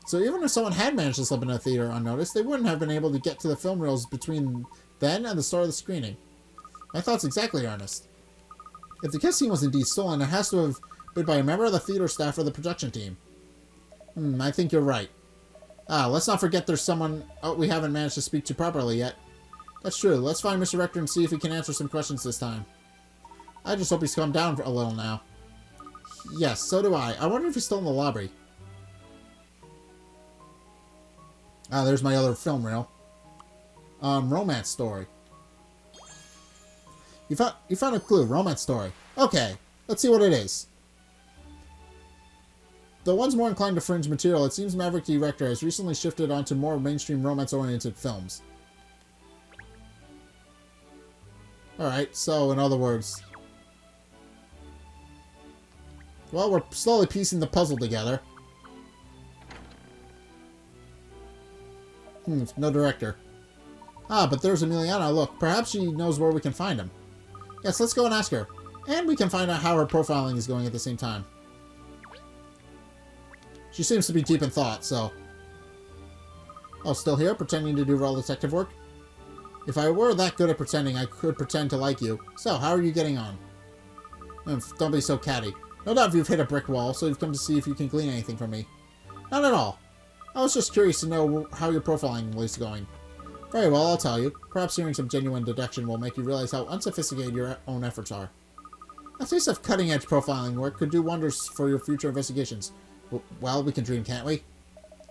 So even if someone had managed to slip into a theater unnoticed, they wouldn't have been able to get to the film reels between then and the start of the screening. My thoughts exactly, Ernest. If the kiss scene was indeed stolen, it has to have been by a member of the theater staff or the production team. I think you're right. Let's not forget there's someone we haven't managed to speak to properly yet. That's true. Let's find Mr. Rector and see if he can answer some questions this time. I just hope he's calmed down a little now. Yes, so do I. I wonder if he's still in the lobby. There's my other film reel. Romance story. You found a clue. Romance story. Okay, let's see what it is. Though one's more inclined to fringe material, it seems Maverick Director has recently shifted onto more mainstream romance-oriented films. Alright, so in other words... Well, we're slowly piecing the puzzle together. No director. But there's Emiliana. Look, perhaps she knows where we can find him. Yes, let's go and ask her. And we can find out how her profiling is going at the same time. She seems to be deep in thought, so... Oh, still here, pretending to do real detective work? If I were that good at pretending, I could pretend to like you. So, how are you getting on? Don't be so catty. No doubt you've hit a brick wall, so you've come to see if you can glean anything from me. Not at all. I was just curious to know how your profiling was going. Very well, I'll tell you. Perhaps hearing some genuine deduction will make you realize how unsophisticated your own efforts are. A taste of cutting-edge profiling work could do wonders for your future investigations. Well, we can dream, can't we?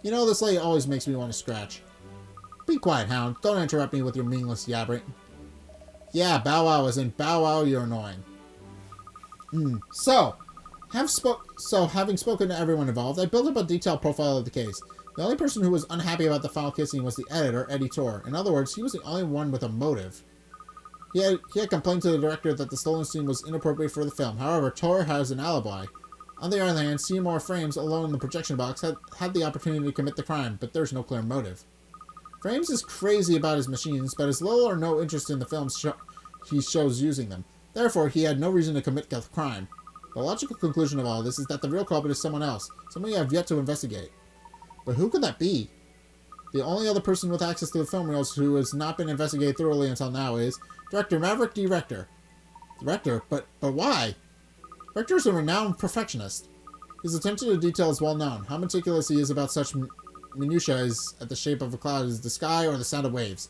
You know, this lady always makes me want to scratch. Be quiet, Hound. Don't interrupt me with your meaningless yabbering. Yeah, bow wow as in bow wow, you're annoying. So, having spoken to everyone involved, I built up a detailed profile of the case. The only person who was unhappy about the final kissing was the editor, Eddie Tor. In other words, he was the only one with a motive. He had complained to the director that the stolen scene was inappropriate for the film. However, Tor has an alibi. On the other hand, Seymour Frames, alone in the projection box, had the opportunity to commit the crime, but there's no clear motive. Frames is crazy about his machines, but has little or no interest in the films he shows using them. Therefore, he had no reason to commit the crime. The logical conclusion of all this is that the real culprit is someone else, someone you have yet to investigate. But who could that be? The only other person with access to the film reels who has not been investigated thoroughly until now is Director Maverick D. Rector. Director? But why? Rector is a renowned perfectionist. His attention to detail is well known. How meticulous he is about such minutiae as at the shape of a cloud is the sky or the sound of waves.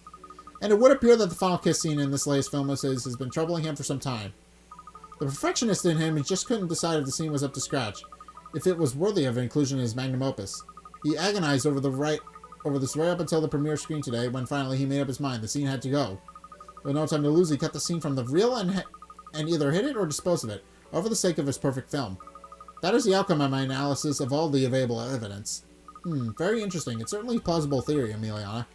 And it would appear that the final kiss scene in this latest film has been troubling him for some time. The perfectionist in him, he just couldn't decide if the scene was up to scratch, if it was worthy of inclusion in his magnum opus. He agonized over this right up until the premiere screen today, when finally he made up his mind. The scene had to go. With no time to lose, he cut the scene from the reel and either hid it or disposed of it, all for the sake of his perfect film. That is the outcome of my analysis of all the available evidence. Very interesting. It's certainly a plausible theory, Emiliana.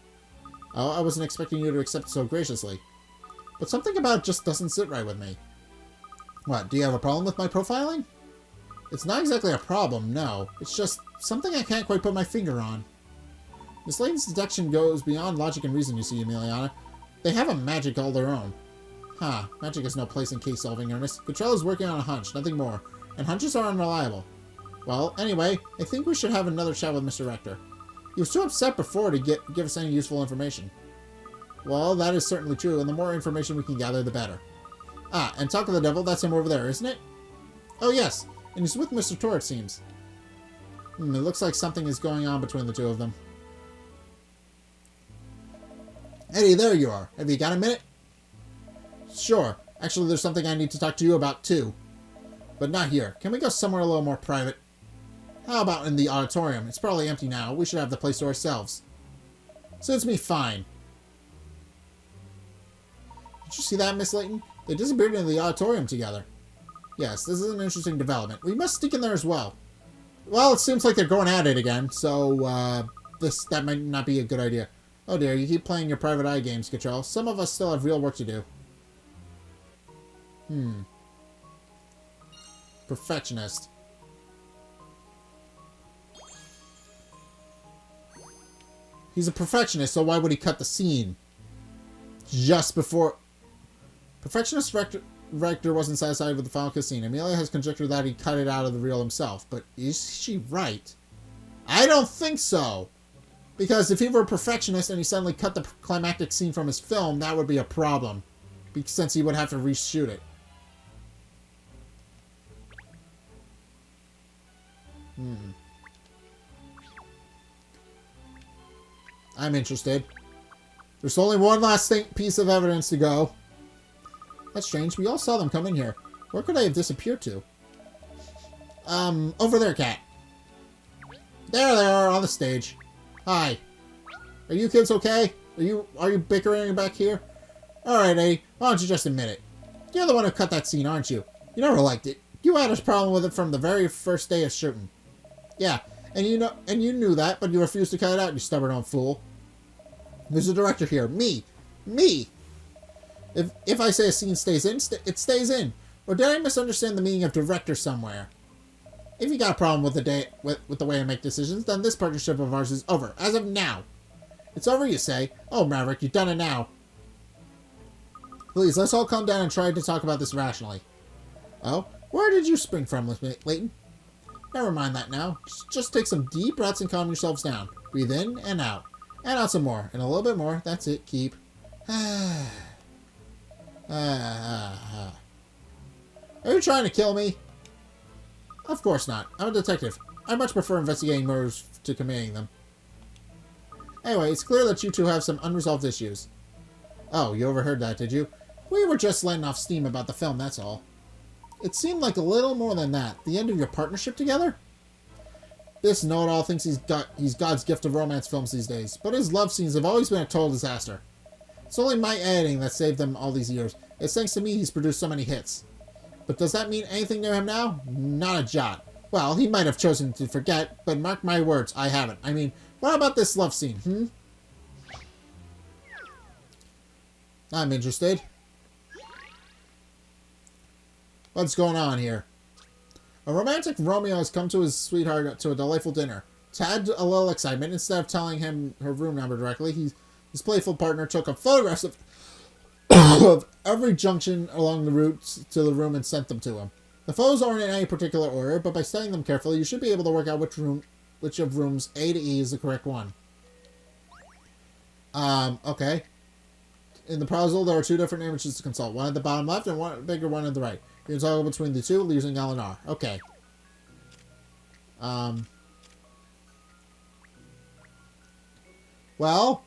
Oh, I wasn't expecting you to accept so graciously. But something about it just doesn't sit right with me. What, do you have a problem with my profiling? It's not exactly a problem, no. It's just something I can't quite put my finger on. Miss Layton's deduction goes beyond logic and reason, you see, Emiliana. They have a magic all their own. Magic has no place in case solving, Ernest. Cotrella's working on a hunch, nothing more. And hunches are unreliable. Well, anyway, I think we should have another chat with Mr. Rector. He was too upset before to give us any useful information. Well, that is certainly true, and the more information we can gather, the better. And talk of the devil, that's him over there, isn't it? Oh, yes, and he's with Mr. Tor, it seems. It looks like something is going on between the two of them. Eddie, there you are. Have you got a minute? Sure. Actually, there's something I need to talk to you about, too. But not here. Can we go somewhere a little more private? How about in the auditorium? It's probably empty now. We should have the place to ourselves. Suits me fine. Did you see that, Miss Layton? They disappeared into the auditorium together. Yes, this is an interesting development. We must sneak in there as well. Well, it seems like they're going at it again, so, that might not be a good idea. Oh dear, you keep playing your private eye games, Cottrell. Some of us still have real work to do. Perfectionist. He's a perfectionist, so why would he cut the scene? Just before... Perfectionist Rector wasn't satisfied with the final kiss scene. Amelia has conjectured that he cut it out of the reel himself, but is she right? I don't think so! Because if he were a perfectionist and he suddenly cut the climactic scene from his film, that would be a problem. Since he would have to reshoot it. I'm interested. There's only one last piece of evidence to go. That's strange. We all saw them come in here. Where could they have disappeared to? Over there, Cat. There they are on the stage. Hi. Are you kids okay? Are you bickering back here? Alright, Eddie. Why don't you just admit it? You're the one who cut that scene, aren't you? You never liked it. You had a problem with it from the very first day of shooting. Yeah, and you knew that, but you refused to cut it out, you stubborn old fool. There's a director here. Me! If I say a scene stays in, it stays in. Or did I misunderstand the meaning of director somewhere? If you got a problem with the way I make decisions, then this partnership of ours is over. As of now. It's over, you say? Oh, Maverick, you've done it now. Please, let's all calm down and try to talk about this rationally. Oh? Where did you spring from, Layton? Never mind that now. Just take some deep breaths and calm yourselves down. Breathe in and out. And on some more. And a little bit more. That's it. Keep. Are you trying to kill me? Of course not. I'm a detective. I much prefer investigating murders to committing them. Anyway, it's clear that you two have some unresolved issues. Oh, you overheard that, did you? We were just letting off steam about the film, that's all. It seemed like a little more than that. The end of your partnership together? This know-it-all thinks he's God's gift of romance films these days, but his love scenes have always been a total disaster. It's only my editing that saved them all these years. It's thanks to me he's produced so many hits. But does that mean anything to him now? Not a jot. Well, he might have chosen to forget, but mark my words, I haven't. I mean, what about this love scene, I'm interested. What's going on here? A romantic Romeo has come to his sweetheart to a delightful dinner. To add a little excitement, instead of telling him her room number directly, his playful partner took a photograph of every junction along the route to the room and sent them to him. The photos aren't in any particular order, but by studying them carefully, you should be able to work out which of rooms A to E is the correct one. Okay. In the puzzle, there are two different images to consult. One at the bottom left and one bigger one at the right. You can toggle between the two using L and R. Okay. Well...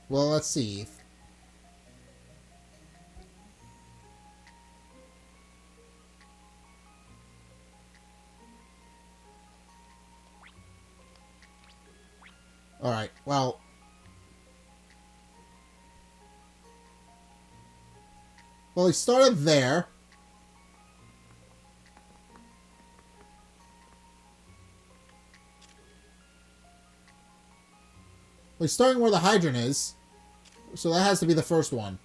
Well, let's see. Alright, well... Well, he started there. Well, he's starting where the hydrant is. So that has to be the first one.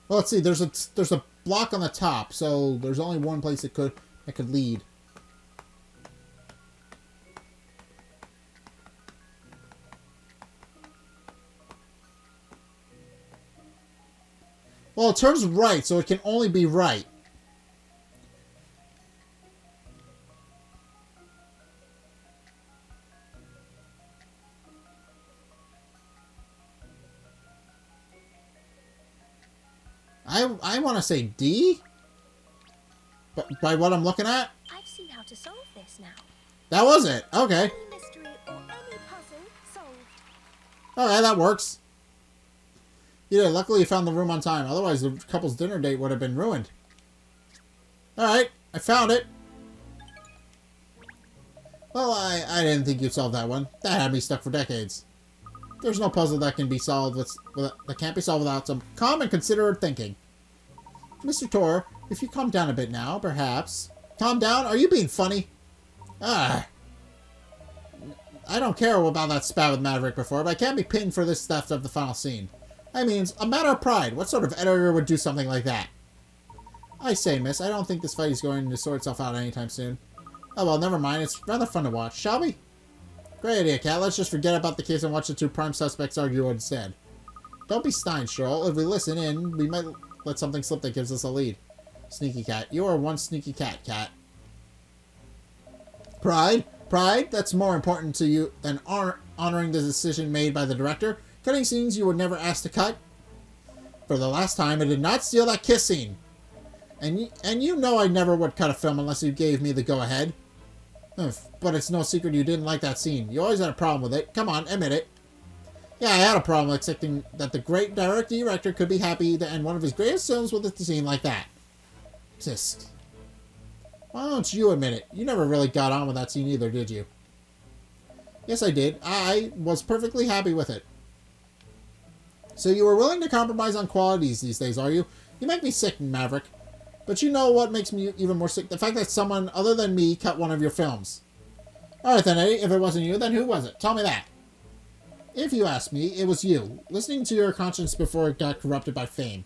Well, let's see. There's a block on the top, so there's only one place that could lead. Well, it turns right, so it can only be right. I want to say D? But by what I'm looking at? I've seen how to solve this now. That was it. Okay. Any mystery or any puzzle solved. Okay, that works. Yeah, luckily you found the room on time. Otherwise, the couple's dinner date would have been ruined. Alright, I found it. Well, I didn't think you'd solve that one. That had me stuck for decades. There's no puzzle that can be solved that can't be solved without some calm and considerate thinking. Mr. Tor, if you calm down a bit now, perhaps... Calm down? Are you being funny? I don't care about that spat with Maverick before, but I can't be pinned for this theft of the final scene. I mean, it's a matter of pride. What sort of editor would do something like that? I say, miss, I don't think this fight is going to sort itself out anytime soon. Oh, well, never mind. It's rather fun to watch, shall we? Great idea, Cat. Let's just forget about the case and watch the two prime suspects argue instead. Don't be Steinschroll. If we listen in, we might let something slip that gives us a lead. Sneaky cat. You are one sneaky cat, Cat. Pride? Pride? That's more important to you than honoring the decision made by the director? Cutting scenes you were never asked to cut? For the last time, I did not steal that kiss scene. And you know I never would cut a film unless you gave me the go-ahead. But it's no secret you didn't like that scene. You always had a problem with it. Come on, admit it. Yeah, I had a problem accepting that the great director could be happy to end one of his greatest films with a scene like that. Just... Why don't you admit it? You never really got on with that scene either, did you? Yes, I did. I was perfectly happy with it. So you were willing to compromise on qualities these days, are you? You make me sick, Maverick. But you know what makes me even more sick? The fact that someone other than me cut one of your films. Alright then, Eddie, if it wasn't you, then who was it? Tell me that. If you ask me, it was you. Listening to your conscience before it got corrupted by fame.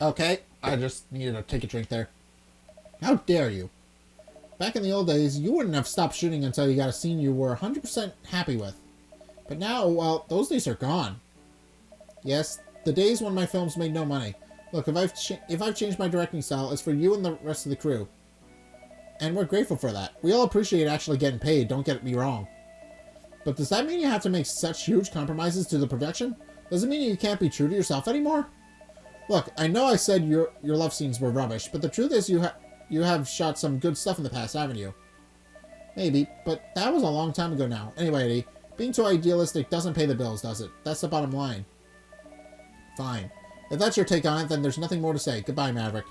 Okay, I just needed to take a drink there. How dare you? Back in the old days, you wouldn't have stopped shooting until you got a scene you were 100% happy with. But now, well, those days are gone. Yes, the days when my films made no money. Look, if I've changed my directing style, it's for you and the rest of the crew. And we're grateful for that. We all appreciate actually getting paid, don't get me wrong. But does that mean you have to make such huge compromises to the production? Does it mean you can't be true to yourself anymore? Look, I know I said your love scenes were rubbish, but the truth is you have shot some good stuff in the past, haven't you? Maybe, but that was a long time ago now. Anyway, Eddie, being too idealistic doesn't pay the bills, does it? That's the bottom line. Fine. If that's your take on it, then there's nothing more to say. Goodbye, Maverick.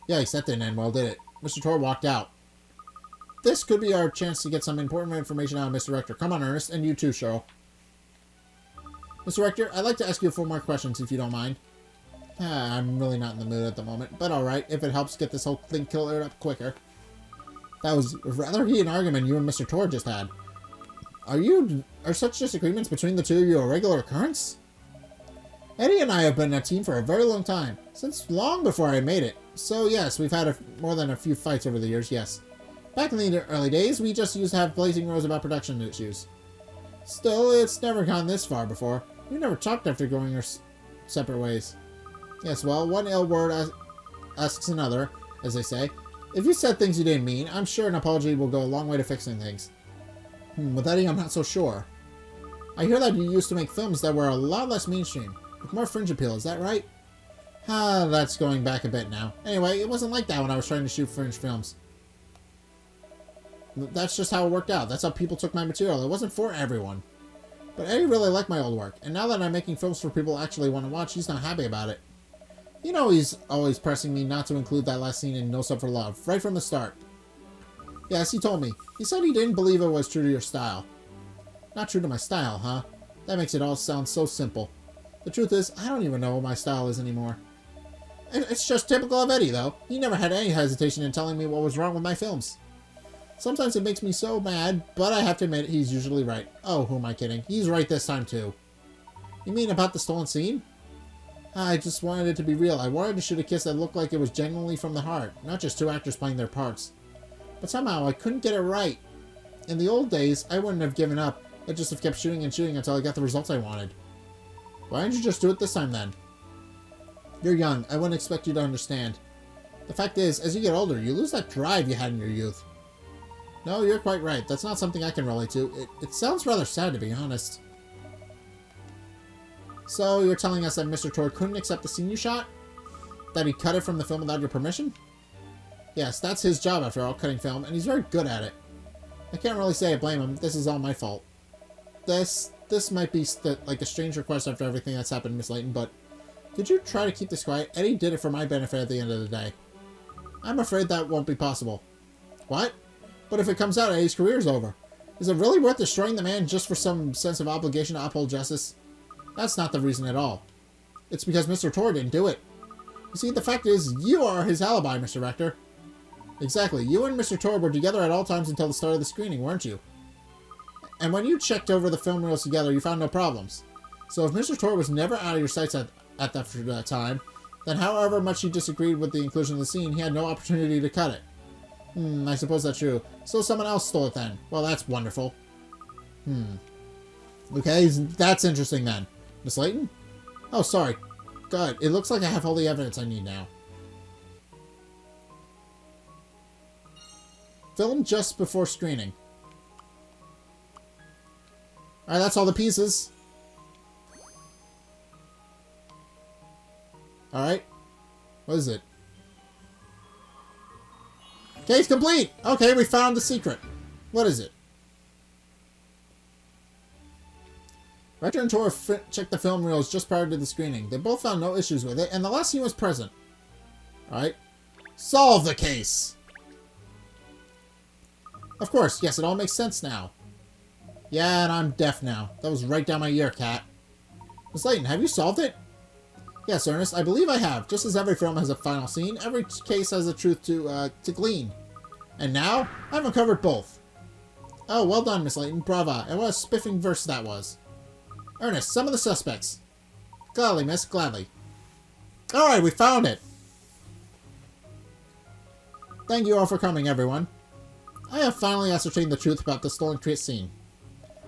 Yikes, that didn't end well, did it? Mr. Tor walked out. This could be our chance to get some important information out of Mr. Rector. Come on, Ernest, and you too, Cheryl. Mr. Rector, I'd like to ask you 4 more questions, if you don't mind. I'm really not in the mood at the moment, but alright, if it helps get this whole thing cleared up quicker. That was a rather heated argument you and Mr. Tor just had. Are such disagreements between the two of you a regular occurrence? Eddie and I have been a team for a very long time, since long before I made it. So yes, we've had more than a few fights over the years, yes. Back in the early days, we just used to have blazing rows about production issues. Still, it's never gone this far before. We never talked after going our separate ways. Yes, well, one ill word asks another, as they say. If you said things you didn't mean, I'm sure an apology will go a long way to fixing things. With Eddie, I'm not so sure. I hear that you used to make films that were a lot less mainstream, with more fringe appeal, is that right? That's going back a bit now. Anyway, it wasn't like that when I was trying to shoot fringe films. That's just how it worked out. That's how people took my material. It wasn't for everyone. But Eddie really liked my old work, and now that I'm making films for people who actually want to watch, he's not happy about it. You know he's always pressing me not to include that last scene in No Sub for Love, right from the start. Yes, he told me. He said he didn't believe it was true to your style. Not true to my style, huh? That makes it all sound so simple. The truth is, I don't even know what my style is anymore. It's just typical of Eddie, though. He never had any hesitation in telling me what was wrong with my films. Sometimes it makes me so mad, but I have to admit he's usually right. Oh, who am I kidding? He's right this time, too. You mean about the stolen scene? I just wanted it to be real. I wanted to shoot a kiss that looked like it was genuinely from the heart, not just 2 actors playing their parts. But somehow I couldn't get it right. In the old days, I wouldn't have given up. I'd just have kept shooting and shooting until I got the results I wanted. Why didn't you just do it this time, then? You're young. I wouldn't expect you to understand. The fact is, as you get older, you lose that drive you had in your youth. No, you're quite right. That's not something I can relate to. It sounds rather sad, to be honest. So, you're telling us that Mr. Tor couldn't accept the scene you shot? That he cut it from the film without your permission? Yes, that's his job after all, cutting film, and he's very good at it. I can't really say I blame him. This is all my fault. This might be like a strange request after everything that's happened, Miss Layton, but could you try to keep this quiet? Eddie did it for my benefit at the end of the day. I'm afraid that won't be possible. What? But if it comes out, Eddie's career's over. Is it really worth destroying the man just for some sense of obligation to uphold justice? That's not the reason at all. It's because Mr. Tor didn't do it. You see, the fact is, you are his alibi, Mr. Rector. Exactly. You and Mr. Tor were together at all times until the start of the screening, weren't you? And when you checked over the film reels together, you found no problems. So if Mr. Tor was never out of your sights at that time, then however much he disagreed with the inclusion of the scene, he had no opportunity to cut it. I suppose that's true. So someone else stole it then. Well, that's wonderful. Okay, that's interesting then. Miss Layton? Oh, sorry. God, it looks like I have all the evidence I need now. Filmed just before screening. Alright, that's all the pieces. Alright. What is it? Case complete! Okay, we found the secret. What is it? Rector and Tor checked the film reels just prior to the screening. They both found no issues with it, and the last scene was present. Alright. Solve the case! Of course, yes, it all makes sense now. Yeah, and I'm deaf now. That was right down my ear, cat. Miss Layton, have you solved it? Yes, Ernest, I believe I have. Just as every film has a final scene, every case has a truth to glean. And now, I've uncovered both. Oh, well done, Miss Layton. Brava. And what a spiffing verse that was. Ernest, some of the suspects. Gladly, miss, gladly. Alright, we found it. Thank you all for coming, everyone. I have finally ascertained the truth about the stolen crate scene.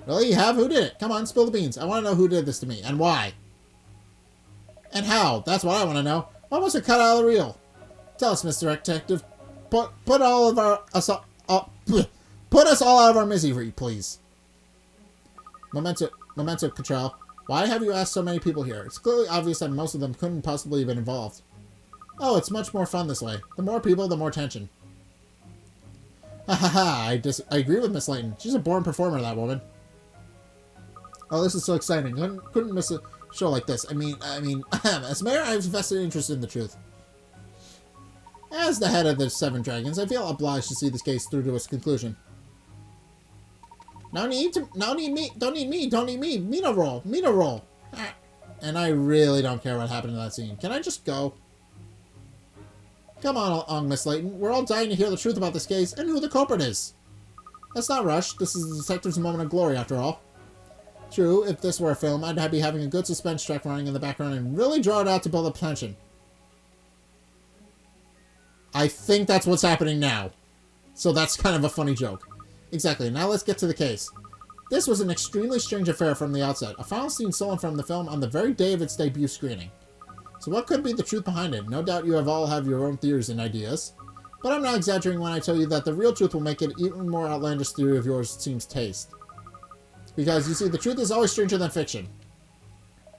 Really? You have? Who did it? Come on, spill the beans. I want to know who did this to me, and why. And how. That's what I want to know. Why was it cut out of the reel? Tell us, Mr. Detective. Put us all out of our misery, please. Memento, Control. Why have you asked so many people here? It's clearly obvious that most of them couldn't possibly have been involved. Oh, it's much more fun this way. The more people, the more tension. Ha ha ha, I agree with Miss Layton. She's a born performer, that woman. Oh, this is so exciting. Couldn't miss a show like this. I mean, as mayor, I have vested interest in the truth. As the head of the Seven Dragons, I feel obliged to see this case through to its conclusion. Don't need me. Myna roll. And I really don't care what happened in that scene. Can I just go? Come on, Miss Layton. We're all dying to hear the truth about this case and who the culprit is. Let's not rush. This is the detective's moment of glory, after all. True, if this were a film, I'd be having a good suspense track running in the background and really draw it out to build up tension. I think that's what's happening now. So that's kind of a funny joke. Exactly. Now let's get to the case. This was an extremely strange affair from the outset. A final scene stolen from the film on the very day of its debut screening. So what could be the truth behind it? No doubt you all have your own theories and ideas. But I'm not exaggerating when I tell you that the real truth will make it even more outlandish theory of yours seems taste. Because, you see, the truth is always stranger than fiction.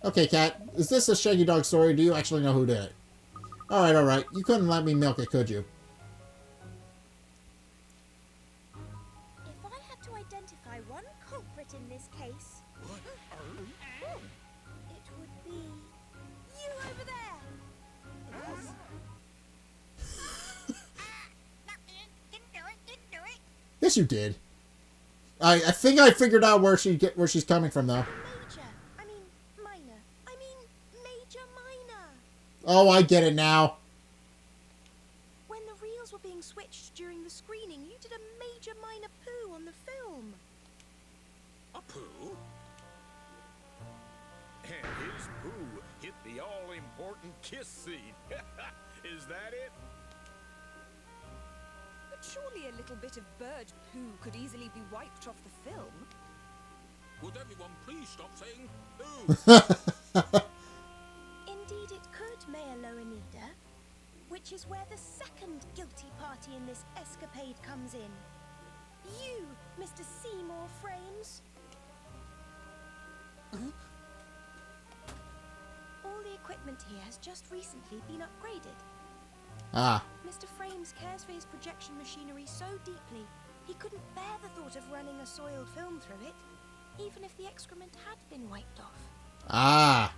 Okay, Cat, is this a Shaggy Dog story, or do you actually know who did it? Alright. You couldn't let me milk it, could you? If I had to identify one culprit in this case, it would be you over there. Didn't do it. Yes, you did. I think I figured out where she's coming from, though. Major Myna. Oh, I get it now. When the reels were being switched during the screening, you did a Major Myna poo on the film. A poo? And his poo hit the all-important kiss scene. Is that it? But surely a little bit of bird poo could easily be wiped off the film. Would everyone please stop saying poo? Indeed it could, Mayor Loanida. Which is where the second guilty party in this escapade comes in. You, Mr. Seymour Frames. All the equipment here has just recently been upgraded. Ah. Mr. Frames cares for his projection machinery so deeply, he couldn't bear the thought of running a soiled film through it, even if the excrement had been wiped off. Ah.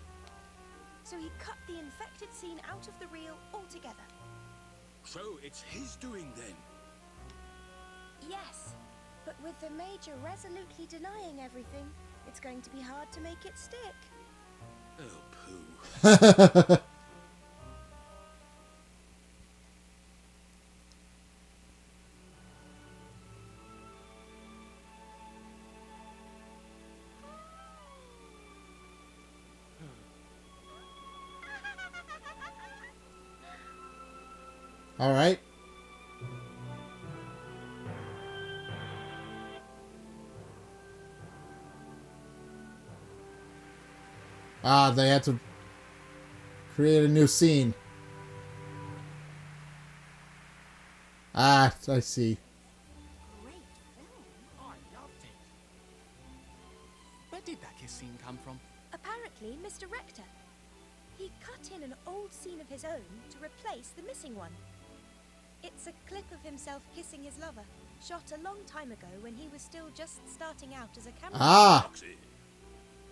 So he cut the infected scene out of the reel altogether. So it's his doing then? Yes, but with the Major resolutely denying everything, it's going to be hard to make it stick. Oh, poo. All right. Ah, they had to create a new scene. Ah, I see. Great film. I loved it. Where did that kiss scene come from? Apparently, Mr. Rector. He cut in an old scene of his own to replace the missing one. It's a clip of himself kissing his lover, shot a long time ago when he was still just starting out as a cameraman. Ah!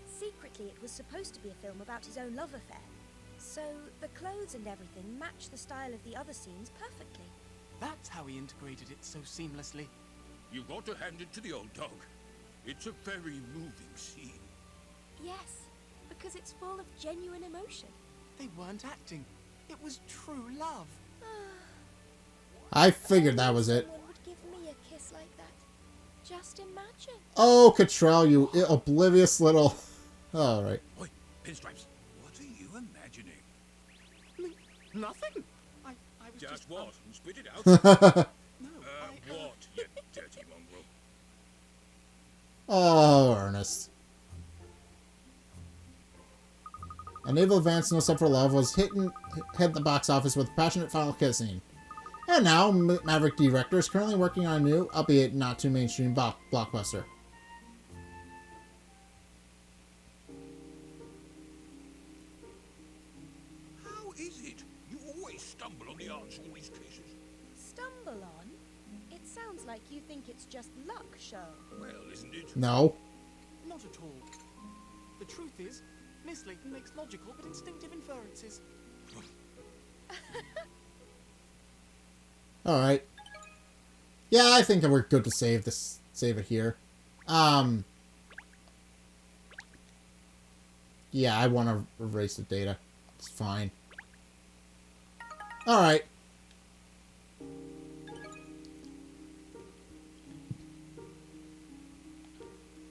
Secretly, it was supposed to be a film about his own love affair. So, the clothes and everything match the style of the other scenes perfectly. That's how he integrated it so seamlessly. You've got to hand it to the old dog. It's a very moving scene. Yes, because it's full of genuine emotion. They weren't acting. It was true love. I figured that was it. Someone would give me a kiss like that. Just imagine. Oh, Cottrell, you oblivious little... Alright. Oi, Pinstripes, what are you imagining? Nothing. I was Just what? Spit it out. No, What, you dirty mongrel? Oh, Ernest. A Naval Advance No Step for Love was hit the box office with a passionate final kissing. And now, Maverick Director is currently working on a new, albeit not too mainstream, blockbuster. How is it? You always stumble on the answer all these cases. Stumble on? It sounds like you think it's just luck, Show. Well, isn't it? No. not at all. The truth is, Miss Layton makes logical but instinctive inferences. Alright. Yeah, I think we're good to save it here. Yeah, I want to erase the data. It's fine. Alright.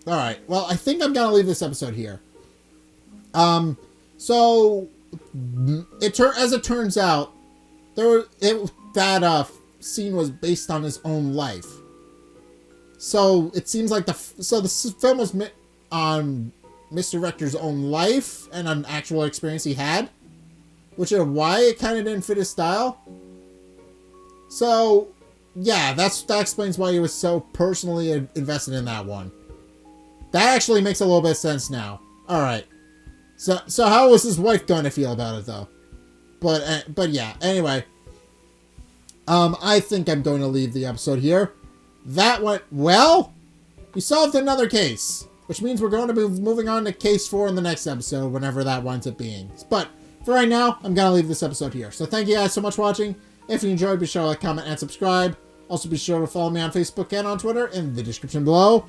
Alright, well, I think I'm gonna leave this episode here. So, as it turns out, that scene was based on his own life. So, it seems like the film was on Mr. Rector's own life and an actual experience he had, which is why it kind of didn't fit his style. So, yeah, that explains why he was so personally invested in that one. That actually makes a little bit of sense now. Alright. So how was his wife going to feel about it, though? But yeah, anyway. I think I'm going to leave the episode here. That went well. We solved another case, which means we're going to be moving on to case 4 in the next episode, whenever that winds up being. But for right now, I'm going to leave this episode here. So thank you guys so much for watching. If you enjoyed, be sure to like, comment, and subscribe. Also be sure to follow me on Facebook and on Twitter in the description below.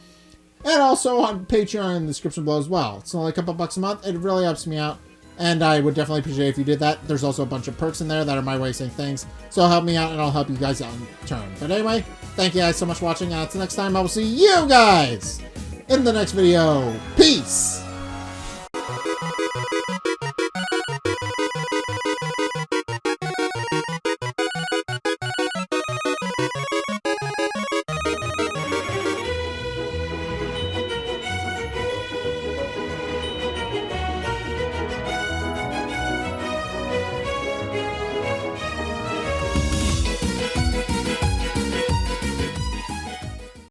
And also on Patreon in the description below as well. It's only a couple bucks a month. It really helps me out. And I would definitely appreciate it if you did that. There's also a bunch of perks in there that are my way of saying things. So help me out and I'll help you guys out in turn. But anyway, thank you guys so much for watching. And until next time, I will see you guys in the next video. Peace!